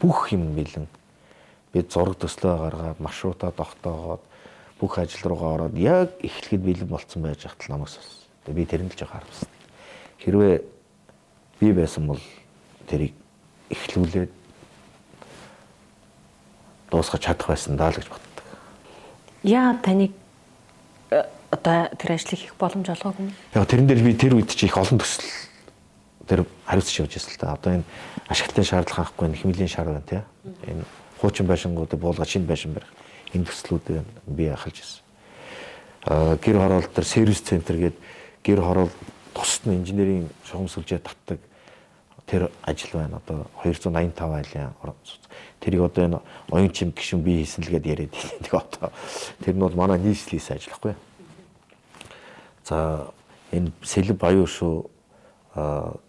бүх юм бэлэн. Бид зураг төслөө гаргаад маршрутаа тогтоогоод бүх ажил руугаа ороод яг эхлэхэд бэлэн болцсон байж хатал намайг сонс. Тэгээ би тэрэнд л жоо харамсдаг. Хэрвээ би байсан бол тэрийг эхлүүлээд дуусгаж чадах байсан даа л гэж боддог. Яа таныг одоо тэр ажлыг хийх боломж олгоогүй юм. Яг тэрэн дээр би тэр үед чи их олон төсөл тэр хариуцж явж байсан л та. Одоо энэ ашиглалтын шаардлага авахгүй нэг хэмжээний шаар байна тий. Энэ хуучин байшингуудыг буулгаад шинэ байшин барих энэ төслүүдийг би ахалж ирсэн. Гэр хороолт төр сервис центр гээд гэр хороол тусад нь инженерийн шугамсгалжээ татдаг тэр ажил байна. Одоо 285 айлын тэрийг одоо энэ оюун чим гişүн би хийсэн л гээд яриад байна. Тэгээ одоо тэр нь бол манай нийслэлийн ажил байхгүй. За энэ Сэлб Баян шүү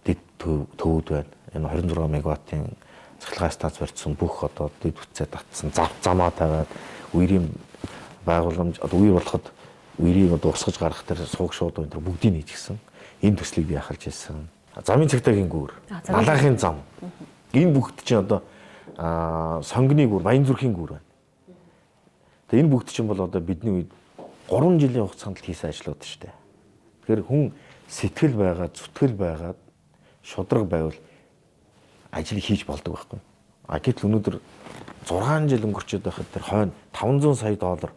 дэд төвүүд байна. Энэ 26 мегаваттын цахилгаан станц барьсан бүх одоо дэд бүтцээ татсан замаа тавиад үерийн байгууламж одоо үер болоход үерийг одоо урсгаж гаргах тэр сууг шууд энэ бүгдийг нийцсэн. Энэ төслийг би ахалж ирсэн. Замын цагтаагийн гүүр, далайхын зам. Энэ бүгд чинь одоо сонгины гүүр, Баян зүрхийн гүүр байна. Тэгээ энэ бүгд чинь бол одоо бидний үед 3 жилийн хугацаанд хийсэн ажлууд шүү дээ. Тэгэхээр хүн сэтгэл байгаад, зүтгэл байгаад шудраг байвал ажил хийж болдог байхгүй. Гэтэл өнөөдөр 6 жил өнгөрчөөд байхад тэр хойно 500 сая доллар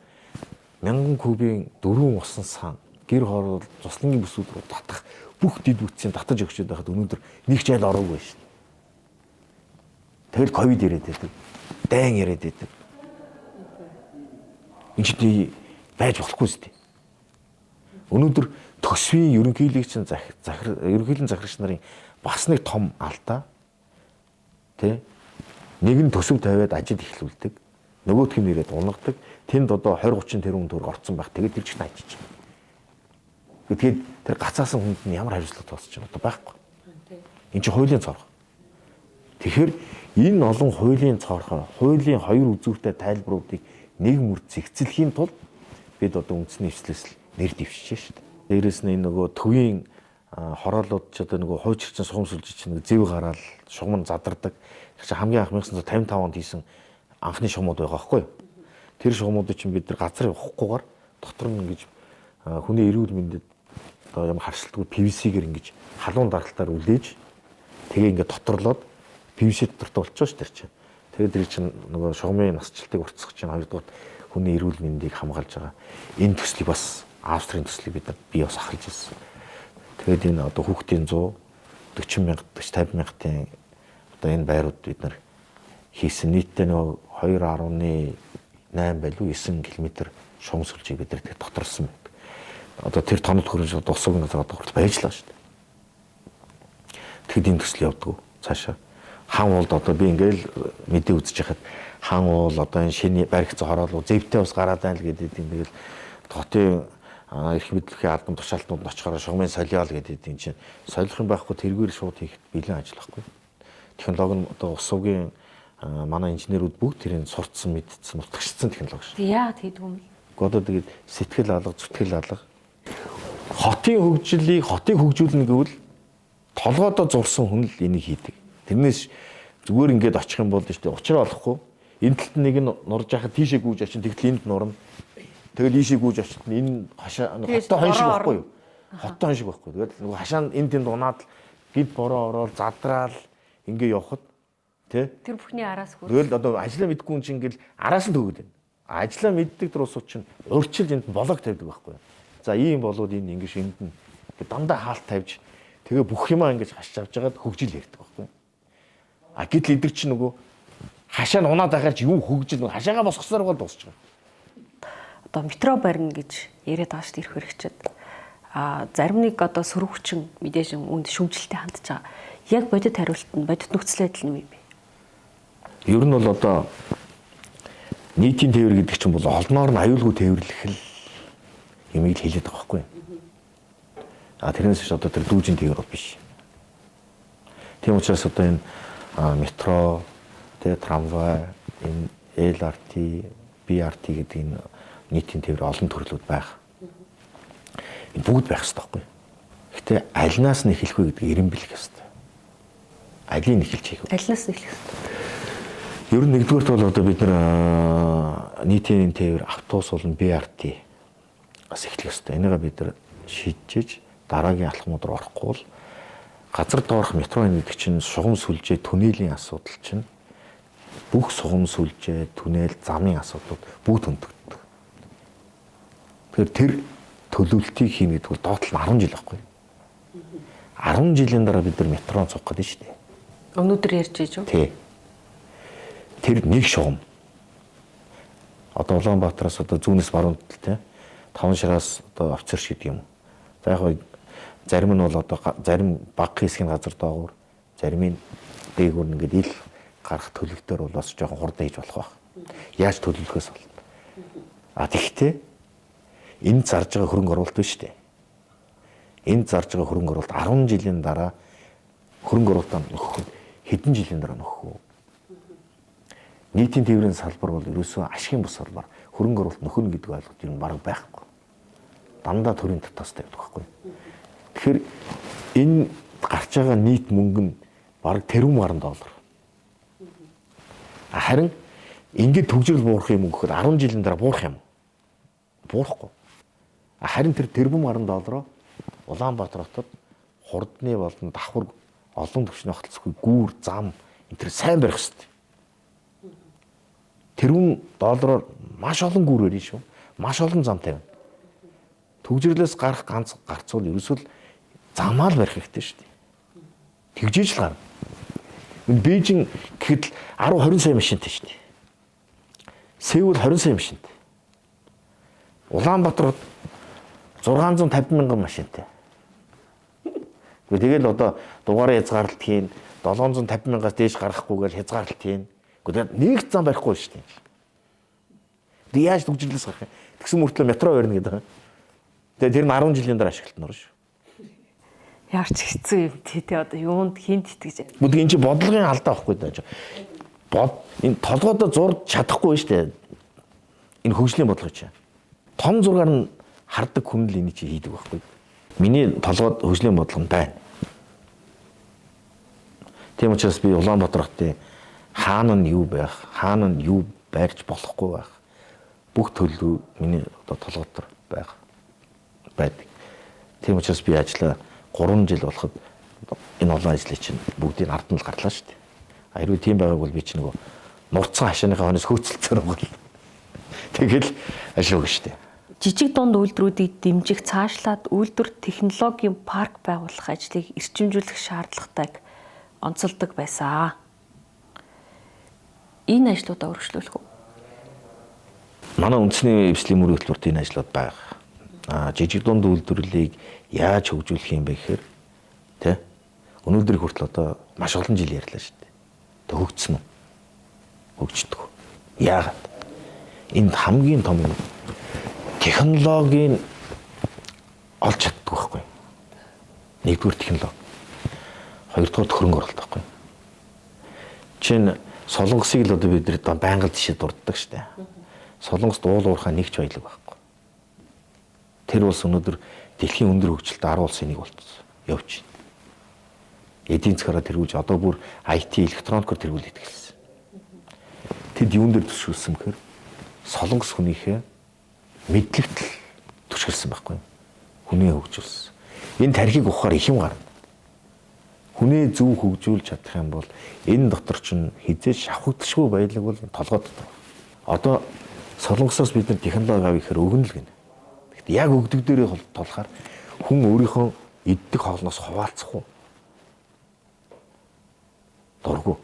1000 кубын 4 усан сан гэр хороол цуслангийн бүсүүд рүү татах бүх дэд бүтцийн татаж өгчөөд байхад өнөөдөр нэг ч айл ороогүй шүү дээ. Тэгэл ковид ирээд байдаг. Дайн ирээд байдаг. Энд чинь байж болохгүй шүү дээ. Өнөөдөр төсвийн ерөнхийлөгчийн ерөнхийлөн захирагч нарын бас нэг том алдаа тий нэг нь төсөв тавиад ажил эхлүүлдэг нөгөөх нь ирээд унгадаг тэнд одоо 20 30 тэрбум төгрөг орцсон байх тэгээд тэр чинь ажиж байгаа. Тэгээд тэр гацаасан хүнд нь ямар хариуцлага тооцож байгаа одоо байхгүй. Энд чинь хуулийн цорх. Тэгэхээр энэ олон хуулийн цорхоо хуулийн хоёр үзүүртэй тайлбаруудыг нэг мөр зэгцлэхийн тулд бид одоо үндэсний эвслээс нэр дэвшиж шүү дээ. Дээрээс нь нөгөө төвийн хороолууд ч одоо нөгөө хуучирчин сухамсулж чинь зэв гараал шугам задардаг. Хамгийн анх 1955 онд хийсэн анхны шугамуд байгаа байхгүй юу? Тэр шугамуудыг чинь бид нар газар явахгүйгээр дотор нь ингэж хүний эрүүл мэндэд одоо ямар харшилтгүй PVC-гэр ингэж халуун даралтаар үлээж тэгээ ингээд доторлоод PVC дотортой болчихоо ш тэр чинь. Тэгээд тэр чинь нөгөө шугамын насжилтыг уртсах чинь хоёрдугаар хүний эрүүл мэндийг хамгаалж байгаа. Энэ төслийг бас Австрийн төслийг бид нар бий бас ахалж ирсэн. Тэгээд энэ одоо хүүхдийн 100 40 мянга 50 мянгатын одоо энэ байрууд бид нар хийсэн нийтдээ нөгөө 2.8 байлгүй 9 км шугамсгалжийг бид нар тэр доторсон байдаг. Одоо тэр тоног хөрөж дусаг нэг одоо байж лаа шүү дээ. Тэгэд энэ төсөл явдаг цаашаа. Хан уулд одоо би ингээл мэдээ үзэж хахад хан уул одоо энэ шинэ баригдсан хороолуу зэвтэй ус гараад байна л гэдэг юм. Тэгэл хотын эрх мэдлэгийн албан тушаалтнууд нь очихоор шугамын солиол гэдэг юм чинь солих юм байхгүй тэргээр шууд хийхэд бэлэн ажил байхгүй. Технологи нь одоо ус угийн манай инженерүүд бүгд тэрийг сурцсан мэдсэн утгачсан технологи шүү. Яа тэгдэг юм бэ? Одоо тэгээд сэтгэл алга, зүтгэл алга. Хотын хөгжлийг хотыг хөгжүүлнэ гэвэл толгойдоо зурсан хүн л энийг хийдэг. Тэрнээс зүгээр ингээд очих юм бол шүү дээ. Учраа олохгүй. Энэ талд нэг нь нурж яхад тийшээ гүйж очин тэгтэл энд нурна. Тэгэл ийшээ гүйж очит энэ хашаа хоттой хон шиг байхгүй юу? Хоттой хон шиг байхгүй. Тэгээд нөгөө хашаа энэ тэнд унаад гид бороо ороод задраал ингээ явхад тий? Тэр бүхний араас хөрс. Тэгэл одоо ажлаа мэдгүй хүн чинь ингээл араас нь төгөөд байна. Ажлаа мэддэг дурсууд чинь урьдчил энд болог тавьдаг байхгүй. За ийм болоод энэ ингэж энд нь дандаа хаалт тавьж тэгээ бүх юмаа ингэж хашиж авч жагаад хөгжил ярьдаг байхгүй. А гэтэл эдгэр чинь нөгөө хашаа нь унаад ахаар чи юу хөгжил хашаагаа босгосоор гол дуусч байгаа. Одоо метро барина гэж яриад байгаа шүү дээ ирэх хэрэгчэд. Зарим нэг одоо сөрөвчин мэдээж үнд шүмжлэлтэй хандж байгаа. Яг бодит хариулт нь бодит нөхцөл байдал нь юу юм бэ? Ер нь бол одоо нийтийн тээвэр гэдэг чинь бол олноор нь аюулгүй тээвэрлэх л юмыг хэлээд байгаа байхгүй. Тэрнээс ч одоо тэр дүүжин тээвэр бол биш. Тийм учраас одоо энэ метро, трамвай, энэ LRT, BRT гэдэг энэ нийтийн тээвэр олон төрлүүд байх. Энэ бүгд байх хэрэгтэй байхгүй. Гэхдээ альнаас нь эхлэх вэ гэдэг эренбэлэх хэрэгтэй. Алийг нь эхэлж хийх. Алинаас нь эхлэх хэрэгтэй. Ер нь нэгдүгээрт бол одоо бид нар нийтийн тээвэр автобус болон BRT бас эхлэх хэрэгтэй. Энийгээ бид нар шийдчихэж дараагийн алхмууд руу орохгүй бол газар доорх метро гэдэг чинь сугам сүлжээ түнэлийн асуудал чинь бүх сугам сүлжээ түнэл замын асуудлууд бүгд өндөгддөг. Тэгэхээр тэр төлөвлөлтийг хийнэ гэдэг бол доотлол 10 жил байхгүй. 10 жилийн дараа бид нар метрон цугах гэдэг шүү дээ. Өнөөдөр ярьж байж юу? Тий. Тэр нэг шугам. Одоо Улаанбаатараас одоо зүүнээс баруун талтай 5 шираас одоо офицерш гэдэг юм. За яг зарим нь бол одоо зарим баг хэсгийн газар доогуур, зарим нь дээгүүр ингээд ил гарах төлөвлөлтөөр бол бас жоохон хурдан хийж болох байх. Яаж төлөвлөхөөс бол. Тэгэхдээ энэ зарж байгаа хөрөнгө оруулалт биш үү? Энд зарж байгаа хөрөнгө оруулалт 10 жилийн дараа хөрөнгө оруулалтаа нөхөх хэдэн жилийн дараа нөхөх үү? Нийтийн тээврийн салбар бол ерөөсөө ашигын бус салбар. Хөрөнгө оруулалт нөхөн гэдэг ойлголт юм бараг байхгүй. Дандаа төрийн татвар тавьдаг байхгүй. Тэгэхээр энэ гарч байгаа нийт мөнгө нь бараг тэрбум гаруй доллар. Харин ингээд төгжрөл буурах юм гэхэд 10 жилийн дараа буурах юм. Буурахгүй. Харин тэр тэрбум гаруй доллароо Улаанбаатар хотод хурдны болон давхар олон төвчний хотолцохгүй гүүр зам энэ тэр сайн барих хэрэгтэй. Тэрүүн доллараар маш олон гүүр барьж шүү. Маш олон зам тавина. Төгжрлөөс гарах ганц гарцуул ерөөсөө замаа л барих хэрэгтэй шүү дээ. Тэгжээж л гарна. Энэ Бээжин гэхэд 10-20 сая машинтай шүү дээ. Сеул 20 сая машинтай. Улаанбаатар 650 мянган машинтай. Тэгэл одоо дугаараа хязгаарлалт хийн 750 мянгаас дээш гарахгүйгээр хязгаарлалт хийн. Гэхдээ нэг зам барихгүй шүү дээ. Тэг яаж төгжрлөөс гарах юм? Тэгсэн мөртлөө метро барина гэдэг. Тэгээ тэр нь 10 жилийн дараа ашиглалтанд орно шүү. Яарч хэцүү юм тий одоо юунд хинт итгэж. Бүгд энэ чинь бодлогын алдаа байхгүй даа. Энэ толгойдоо зурж чадахгүй шүү дээ. Энэ хөгжлийн бодлого чинь. Том зургаар нь хардаг хүн л энийг чи хийдэг байхгүй. Миний толгойд хөгжлийн бодлого байна. Тийм учраас би Улаанбаатар хотын хаана нь юу байх, хаана нь юу байрч болохгүй байх. Бүх төлөв миний одоо толгойд байдаг. Тийм учраас би ажиллаа 3 жил болоход энэ олон ажлыг чинь бүгдийг ард нь л гарлаа шүү дээ. Хэрвээ тийм байгааг бол би чинь нөгөө нурцсан хашааныхаа хонос хөөцөлцөөр бол тэгэл ажиллах шүү дээ. Жижиг дунд үйлдвэрүүдийг дэмжих, цаашлаад үйлдвэр технологийн парк байгуулах ажлыг эрчимжүүлэх шаардлагатайг онцолдог байсан. Энэ ажлуудаа өргөжлүүлэх үү? Манай үндэсний эвслийн мөрийн хөтөлбөрт энэ ажлууд байгаа. Жижиг дунд үйлдвэрлэлийг яаж хөгжүүлэх юм бэ гэхээр тий өнөөдөр хүртэл одоо маш олон жил ярьлаа шүү дээ. Тэг хөгжсөн үү? Хөгждөг. Яагаад? Энд хамгийн том юм технологийн олж чаддаг байхгүй. Нэгдүгээр технологи. Хоёрдугаар хөрөнгө оруулалт байхгүй. Чин солонгосыг л одоо бид нар байнга жишээ дурддаг шүү дээ. Солонгост уул уурхай нэгч баялаг байхгүй. Тэр улс өнөөдөр дэлхийн өндөр хөгжилтэй 10 улсын нэг болчихсон. Явж байна. Эдийн засгаараа тэргүүлж одоо бүр IT электроникоор тэргүүлээд эхэлсэн. Тэд юун дээр төсөөлсөн гэхээр солонгос хүнийхээ мэдлэгт төсөөлсөн байхгүй. Хүнээ хөгжүүлсэн. Энэ тархийг ухахаар их юм гарна. Хүнээ зөв хөгжүүлж чадах юм бол энэ дотор чинь хизээ шавхагдшгүй баялаг бол толгой дотор. Одоо Солонгосоос бид нар технологи авъя гэхээр өгнө л гэнэ. Гэхдээ яг өгдөг дээрээ толохоор хүн өөрийнхөө иддэг хоолноос хуваалцах уу? Дургу.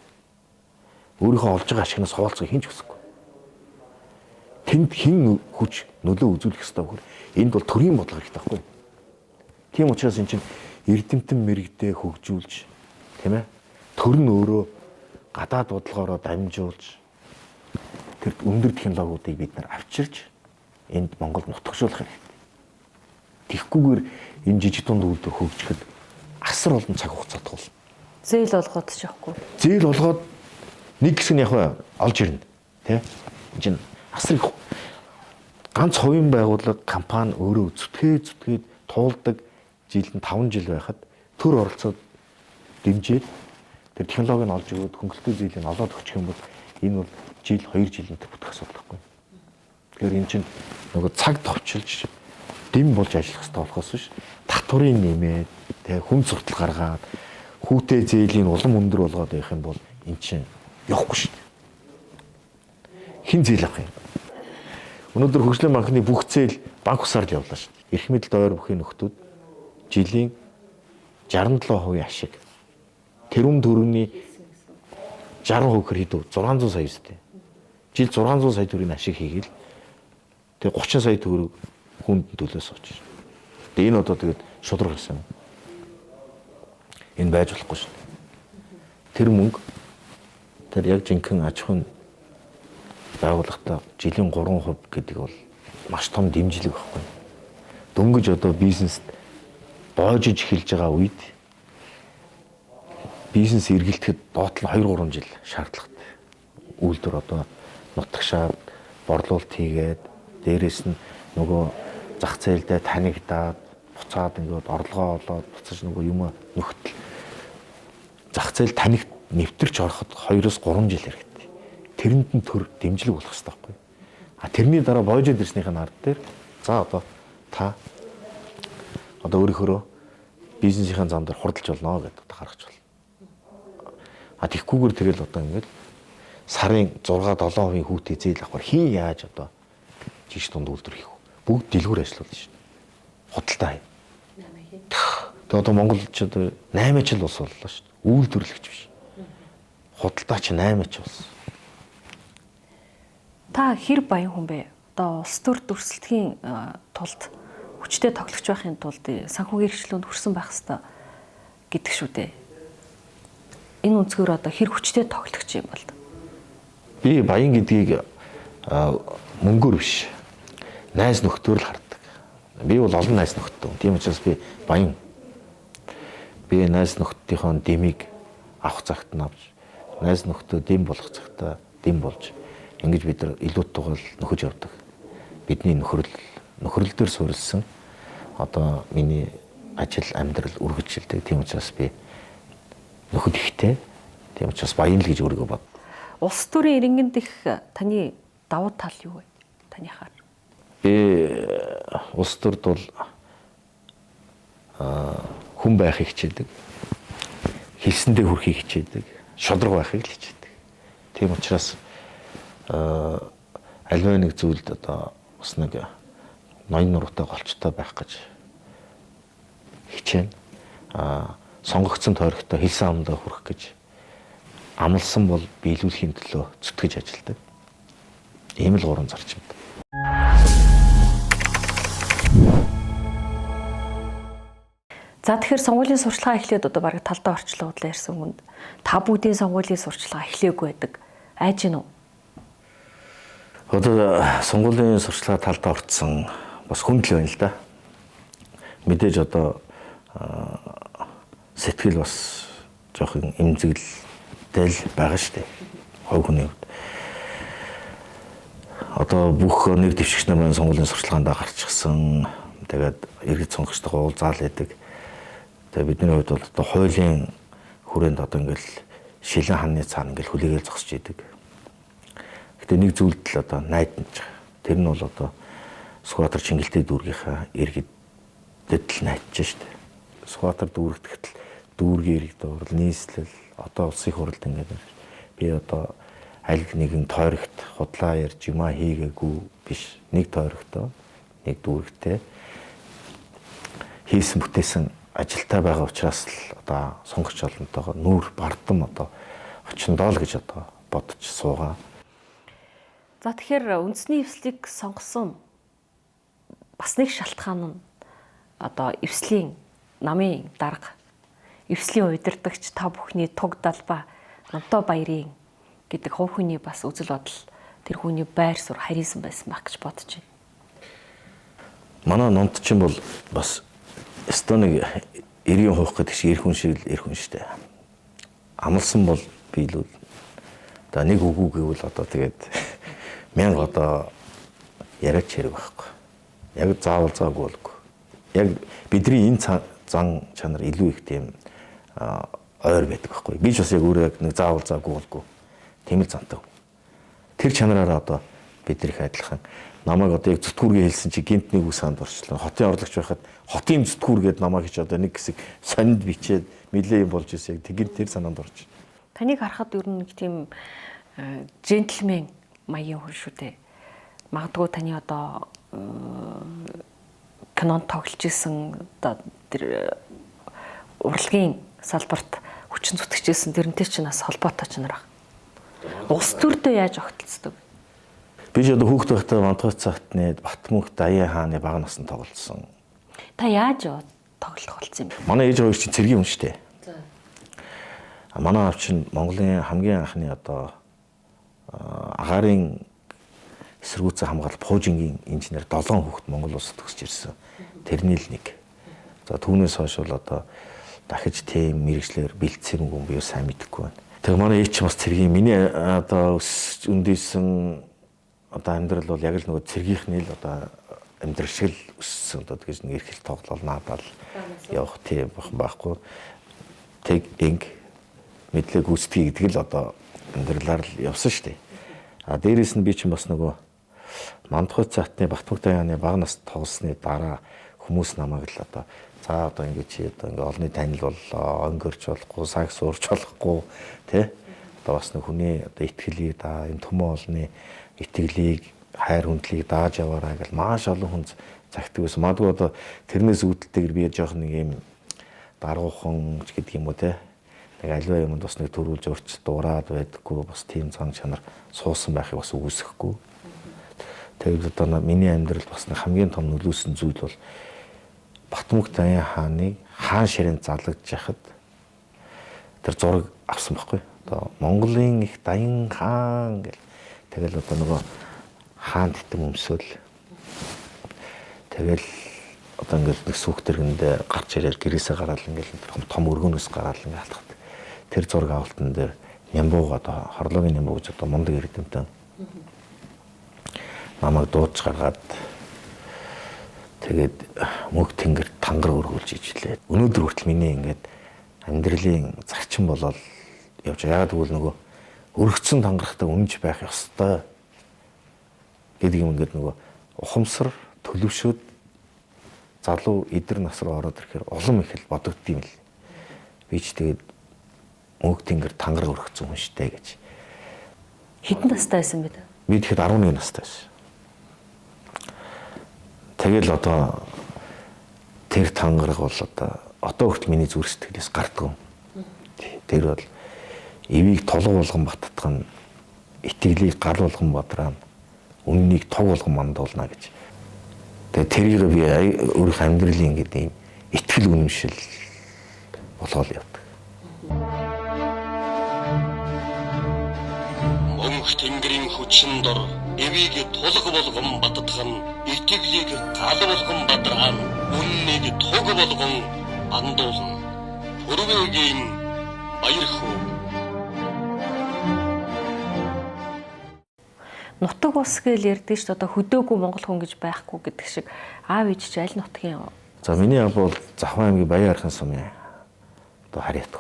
Өөрийнхөө олж байгаа ашигнаас хуваалцахыг хэн ч хүсэхгүй. Тэнд хэн хүч нөлөө үзүүлэх ёстой вэ? Энд бол төрийн бодлого хэрэгтэй байхгүй юу? Тийм учраас эн чинь эрдэмтэн мэрэгдээ хөгжүүлж, тийм ээ? Төр нь өөрөө гадаад бодлогоороо дамжуулж тэр өндөр технологиудыг бид нар авчирч энд Монголд нутагшуулах хэрэгтэй. Тэгхгүйгээр энэ жижиг дунд үйлдвэр хөгжихэд асар олон цаг хугацаа туулна. Зээл олгоод ч яахгүй. Зээл олгоод нэг хэсэг нь яг олж ирнэ. Тэ? Энэ чинь асар их ганц хувийн байгууллага компани өөрөө зүтгээд туулдаг жилд 5 жил байхад төр оролцоод дэмжиж тэр технологиг нь олж өгөөд хөнгөлөлтөө зээлийн олоод өгчих юм бол энэ бол жил 2 жилийн бүтэх асуудал байхгүй. Тэгэхээр эн чинь нөгөө цаг товчилж дэм болж ажиллах хэрэгтэй болохоос биш татврын нэмээд тэг хүн суртал гаргаад хүүтэй зээлийн улам өндөр болгоод явах юм бол эн чинь явахгүй шүү дээ. Хин зээл авах юм. Өнөөдөр хөгжлийн банкны бүх зээл банк усаар л явлаа шүү дээ. Эрх мэдэл ойр бүхий нөхдүүд жилийн 67% ашиг тэрүүн төгрөгийн 60% хэрэг 600 сая үстэй. Жил 600 сая төгрөгийн ашиг хийгээл тэгээ 30 сая төгрөг хүнд төлөө сууж байна. Тэгээ энэ одоо тэгээд шудраг гэсэн юм. Энэ байж болохгүй шүү дээ. Тэр мөнгө тэр яг жинхэнэ аж ахуйн байгууллагатай жилийн 3% гэдэг бол маш том дэмжлэг байхгүй. Дөнгөж одоо бизнест боожиж эхэлж байгаа үед бизнес эргэлтэхэд доотлон 2-3 жил шаардлагатай. Үйлдвэр одоо нутагшаад борлуулалт хийгээд дээрэс нь нөгөө зах зээлдээ танигдаад буцаад ингээд орлогоо олоод буцаж нөгөө юм нөхтөл зах зээл танигт нэвтэрч ороход 2-3 жил хэрэгтэй. Тэрэнд нь төр дэмжлэг болох хэрэгтэй байхгүй. А тэрний дараа боожод ирснийхэн ард дээр за одоо та одоо өөрийнхөө бизнесийн зам дээр хурдалж болно гэдэг одоо гаргаж байна. А тэгхгүйгээр тэгэл одоо ингээд сарын 6-7% хүүтэй зээл авахар хин яаж одоо жиш тунд үйлдвэр хийх вэ? Бүгд дэлгүүр ажиллаулна шүү дээ. Худалдаа хий. Тэгээ одоо монголчууд 8 жил ус боллоо шүү дээ. Үйлдвэрлэгч биш. Худалдаач 8 жил болсон. Та хэр баян хүн бэ? Одоо улс төр дүрслэхийн тулд хүчтэй тоглогч байхын тулд санхүүгийн хэрэгчлүүнд хүрсэн байх хэрэгтэй гэдэг шүү дээ. Энэ өнцгөр одоо хэр хүчтэй тоглогч юм бол? Би баян гэдгийг мөнгөөр биш. Найз нөхдөөр л хардаг. Би бол олон найз нөхдөд. Тийм учраас би баян. Би найз нөхдийнхөө дэмийг авах цагт нь авч, найз нөхдөө дэм болох цагтаа дэм болж ингэж бид нар илүүтэйгээр нөхөж явдаг. Бидний нөхрөл дээр суурилсан одоо миний ажил амьдрал үргэлжилдэг. Тийм учраас би нөхөд ихтэй. Тийм учраас баян л гэж өөрийгөө бод. Улс төрийн иргэнд их таны давуу тал юу вэ? Таныхаар. Би улс төрд бол хүн байхыг хичээдэг. Хэлсэндээ хүрэхийг хичээдэг. Шудраг байхыг л хичээдэг. Тийм учраас аливаа нэг зүйлд одоо бас нэг ноён нуруутай голчтой байх гэж хичээнэ. Сонгогдсон тойрогтой хэлсэн амдаа хүрэх гэж амлсан бол биелүүлэхийн төлөө зүтгэж ажилладаг. Ийм л гурван зарчим. За тэгэхээр сонгуулийн сурчлагаа эхлээд одоо бараг талдаа орчлоо удлаа ярьсан хүнд та бүгдийн сонгуулийн сурчлагаа эхлээгүй байдаг. Айж гинөө. Одоо сонгуулийн сурчлагаа талдаа орцсон бас хүндэл байна л да. Мэдээж одоо сэтгэл бас жоохон эмзэглэлтэй л байгаа шүү дээ. Хувь хүний хувьд. Одоо бүх нэр дэвшигч нар маань сонгуулийн сурчлагаандаа гарчихсан. Тэгээд иргэд сонгогчдойгоо уулзаал байдаг. Тэгээд бидний хувьд бол одоо хуулийн хүрээнд одоо ингээл шилэн ханы цаана ингээл хүлээгээл зогсож идэг. Гэтэ нэг зүйлд л одоо найдаж байгаа. Тэр нь бол одоо Сүхбаатар Чингэлтэй дүүргийнхаа иргэдэд л найдаж шүү дээ. Сүхбаатар дүүргэхэд л дүүргийн иргэд орол нийслэл одоо улсын хурлд ингээд би одоо аль нэгэн тойрогт худлаа ярьж юмаа хийгээгүй биш. Нэг тойрогтоо нэг дүүрэгтэй хийсэн бүтээсэн ажилтай байгаа учраас л одоо сонгогч олонтойгоо нүүр бардам одоо очиндоо л гэж одоо бодож суугаа. За тэгэхээр үндэсний эвслийг сонгосон бас нэг шалтгаан нь одоо эвслийн намын дарга, эвслийн удирдагч та бүхний туг далбаа Намтоо баярын гэдэг хувь хүний бас үзэл бодол тэр хүний байр суурь харьяасан байсан байх гэж бодож байна. Манай номд чинь бол бас Эстоныг 90 хуух гэдэг шиг эр хүн шиг л эр хүн штэ. Амлсан бол бийлүүл. Одоо нэг үгүй гэвэл одоо тэгээд мянга одоо яриач хэрэг байхгүй. Яг заавал заагүй болгүй. Яг бидний энэ зан чанар илүү их тийм ойр байдаг байхгүй. Би ч бас яг өөрөө яг нэг заавал заагүй болгүй. Тийм л зантаг. Тэр чанараараа одоо бид нэр их адилхан намайг одоо яг зүтгүүргээ хэлсэн чи гинт нэг үс санд орчлоо. Хотын орлогч байхад хотын зүтгүүр гээд намайг хийж одоо нэг хэсэг сонинд бичээд нилээ юм болж ирсэн. Яг тэгин тэр санаанд орж. Таныг харахад ер нь нэг тийм джентльмен маягийн хүн шүү дээ. Магадгүй таны одоо кинонд тоглож исэн одоо тэр урлагийн салбарт хүчин зүтгэжсэн тэрнтэй ч нас холбоотой ч нар баг. Ус төрдөө яаж огтлцдог? Би ч одоо хүүхэд байхдаа Мантуй цагтны Батмөнх Даяа хааны бага насанд тоглосон. Та яаж тоглох болсон юм бэ? Манай ээж хоёр чинь цэргийн хүн шүү дээ. Манай аав чинь Монголын хамгийн анхны одоо агаарын эсэргүүцэн хамгаалалт пуужингийн инженер 7 хүүхэд Монгол улсад төгсөж ирсэн. Тэрний л нэг. За түүнээс хойш бол одоо дахиж тийм мэрэгчлэр бэлдсэн юм би сайн мэдэхгүй байна. Тэгээ манай ээж чинь бас цэргийн миний одоо өндийсэн одоо амьдрал бол яг л нөгөө цэргийнхний л одоо амьдрал шиг л өссөн одоо тэгэж нэг эрхэл тоглол наадал явах тийм байхгүй. Тэг инг мэдлэг гүйцэтгэе гэдэг л одоо амьдралаар л явсан шүү дээ. А дээрэс нь би чинь бас нөгөө Мантуй цагтны Батмөнх Даяаны бага наст тоглосны дараа хүмүүс намайг л одоо за одоо ингэ чи одоо ингэ олонний танил боллоо, өнгөрч болохгүй, сакс уурч болохгүй тий. Одоо бас нэг хүний одоо итгэлийг да энэ төмөн олны итгэлийг хайр хүндлийг дааж яваарай гэл маш олон хүн цагтдаг байсан. Магадгүй одоо тэрнээс үүдэлтэйгэр би жоохон нэг юм даргуухан ч гэдэг юм уу тий. Нэг аливаа юмд бас нэг төрүүлж өрч дуурайд байдаггүй бас тийм зан чанар суусан байхыг бас үгүйсэхгүй. Тэгээд одоо миний амьдрал бас нэг хамгийн том нөлөөсөн зүйл бол Батмөнх Даяа хааны хаан ширэнд залгаж яхад тэр зураг авсан байхгүй. Одоо Монголын их Даян хаан гэл тэгэл одоо нөгөө хаан титэм өмсөөл тэгэл одоо ингээл нэг сүх тэргэндээ гарч ирэл гэрээсээ гараал ингээл том өргөнөөс гараал ингээл халтахад тэр зураг авалтан дээр Нямбууг одоо хорлоогийн Нямбуу гэж одоо мундаг эрдэмтэн намайг дууж гаргаад тэгээд мөнх тэнгэр тангар өргүүлж ижлээ. Өнөөдөр хүртэл миний ингээд амьдралын зарчим болол явж яагаад гэвэл нөгөө өргөцсөн тангарахтай үнж байх ёстой гэдэг юм ингээд нөгөө ухамсар төлөвшөөд залуу эдэр нас руу ороод ирэхээр улам их л бодогддгийм л. Би ч тэгээд мөнх тэнгэр тангар өргөцсөн хүн штэ гэж. Хэдэн настай байсан бэ? Би тэгэхэд 11 настай байсан. Тэгэл одоо тэр тангараг бол одоо хүртэл миний зүрх сэтгэлээс гардгүй. Тэр бол эвийг толгой болгон баттгах нь итгэлийг гал болгон бодраа үннийг тог болгон мандуулна гэж. Тэгээ тэрийг би өөрийнх амьдралын гэдэг юм итгэл үнэмшил болгоод явдаг. Мөнх тэнгэрийн хүчин дор эвийг тулг болгон баттгах нь итгэлийг гал болгон бадраа үннийг тог болгон андуулна. Хүрвэгийн баярхуу. Нутаг ус гэж ярьдээ шүү дээ. Одоо хөдөөгүй монгол хүн гэж байхгүй гэдэг шиг аав ээж чи аль нутгийн. За миний аав бол Завхан аймгийн Баян-Архын сумын одоо харьяат.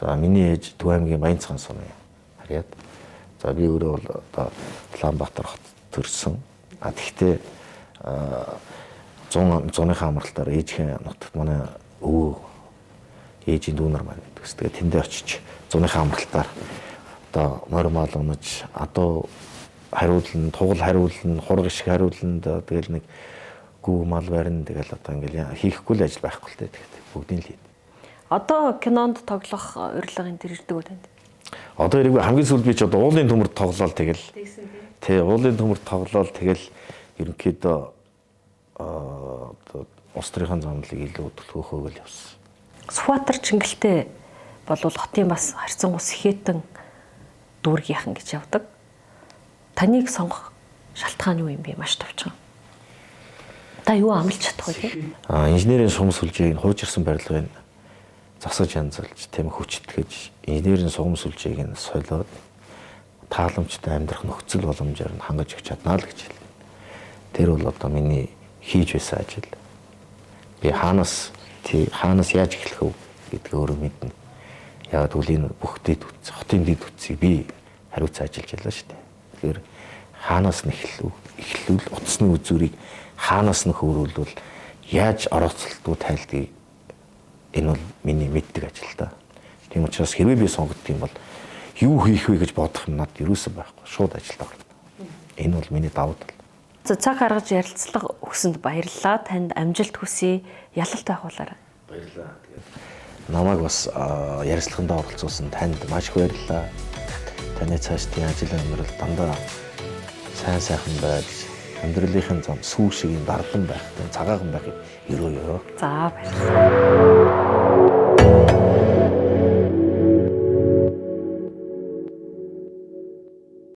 За миний ээж Төв аймгийн Баянцхан сумын харьяат. За би өөрөө бол одоо Улаанбаатар хот төрсөн. А тэгтээ 100-ийнхаа амралтаар ээжийн нутагт манай өвөө ээжийн дүү нар маань байдаг. Тэгээ тэндээ очиж 100-ийнхаа амралтаар одоо морь унаж адуу хариулна, тугал хариулна, хураг шиг хариулна тэгэл нэг гүү мал барина тэгэл одоо ингээл хийхгүй л ажил байхгүй л тэгээд бүгдийг л хийд. Одоо кинонд тоглох урилга энэ төр ирдэг үү танд? Одоо эрэг хамгийн сүүлд би ч одоо уулын төмөрд тоглоод тэгэл тий уулын төмөрд тоглоод тэгэл ерөнхийдөө улс төрийн замналыг илүү төлөвлөхөөгөл явсан. Сүхбаатар Чингэлтэй болвол хотын бас харьцангуй сэхэтэн дүүргийнхан гэж явдаг. Таныг сонгох шалтгаан юу юм бэ? Маш товчхон. Та юу амлаж чадах вэ? Инженерийн сум сүлжээг хуучирсан барилгыг засаж янзалж, тийм хүчтгэж, инженерийн сум сүлжээг нь солиод тааламжтай амьдрах нөхцөл боломжоор нь хангаж өгч чаднаа л гэж хэлнэ. Тэр бол одоо миний хийж байсан ажил. Би хаанаас яаж эхлэх вэ гэдгээ өөрөө мэднэ. Яг үл энэ бүх дэд үтс, хотын дэд үтсийг би хариуцсан ажиллаж байлаа шүү дээ. Тэгэхээр хаанаас нь эхлүүл утасны үзүүрийг хаанаас нь хөөрүүлвэл яаж орооцолтгүй тайлдгийг энэ бол миний мэддэг ажил та. Тийм учраас хэрвээ би сонгогдох юм бол юу хийх вэ гэж бодох юм надад ерөөсөө байхгүй. Шууд ажилд орно. Энэ бол миний давуу тал. Цаг гаргаж ярилцлага өгсөнд баярлалаа. Танд амжилт хүсье. Ялалт байгуулаарай. Баярлалаа. Намайг бас ярилцлаганд оролцуулсан танд маш их баярлалаа. Таны цаашдын ажил амьдрал дандаа сайхан байж амьдралынхын зам сүү шиг юм дарлан байх, цагаахан байхыг ерөөё. За баярлалаа.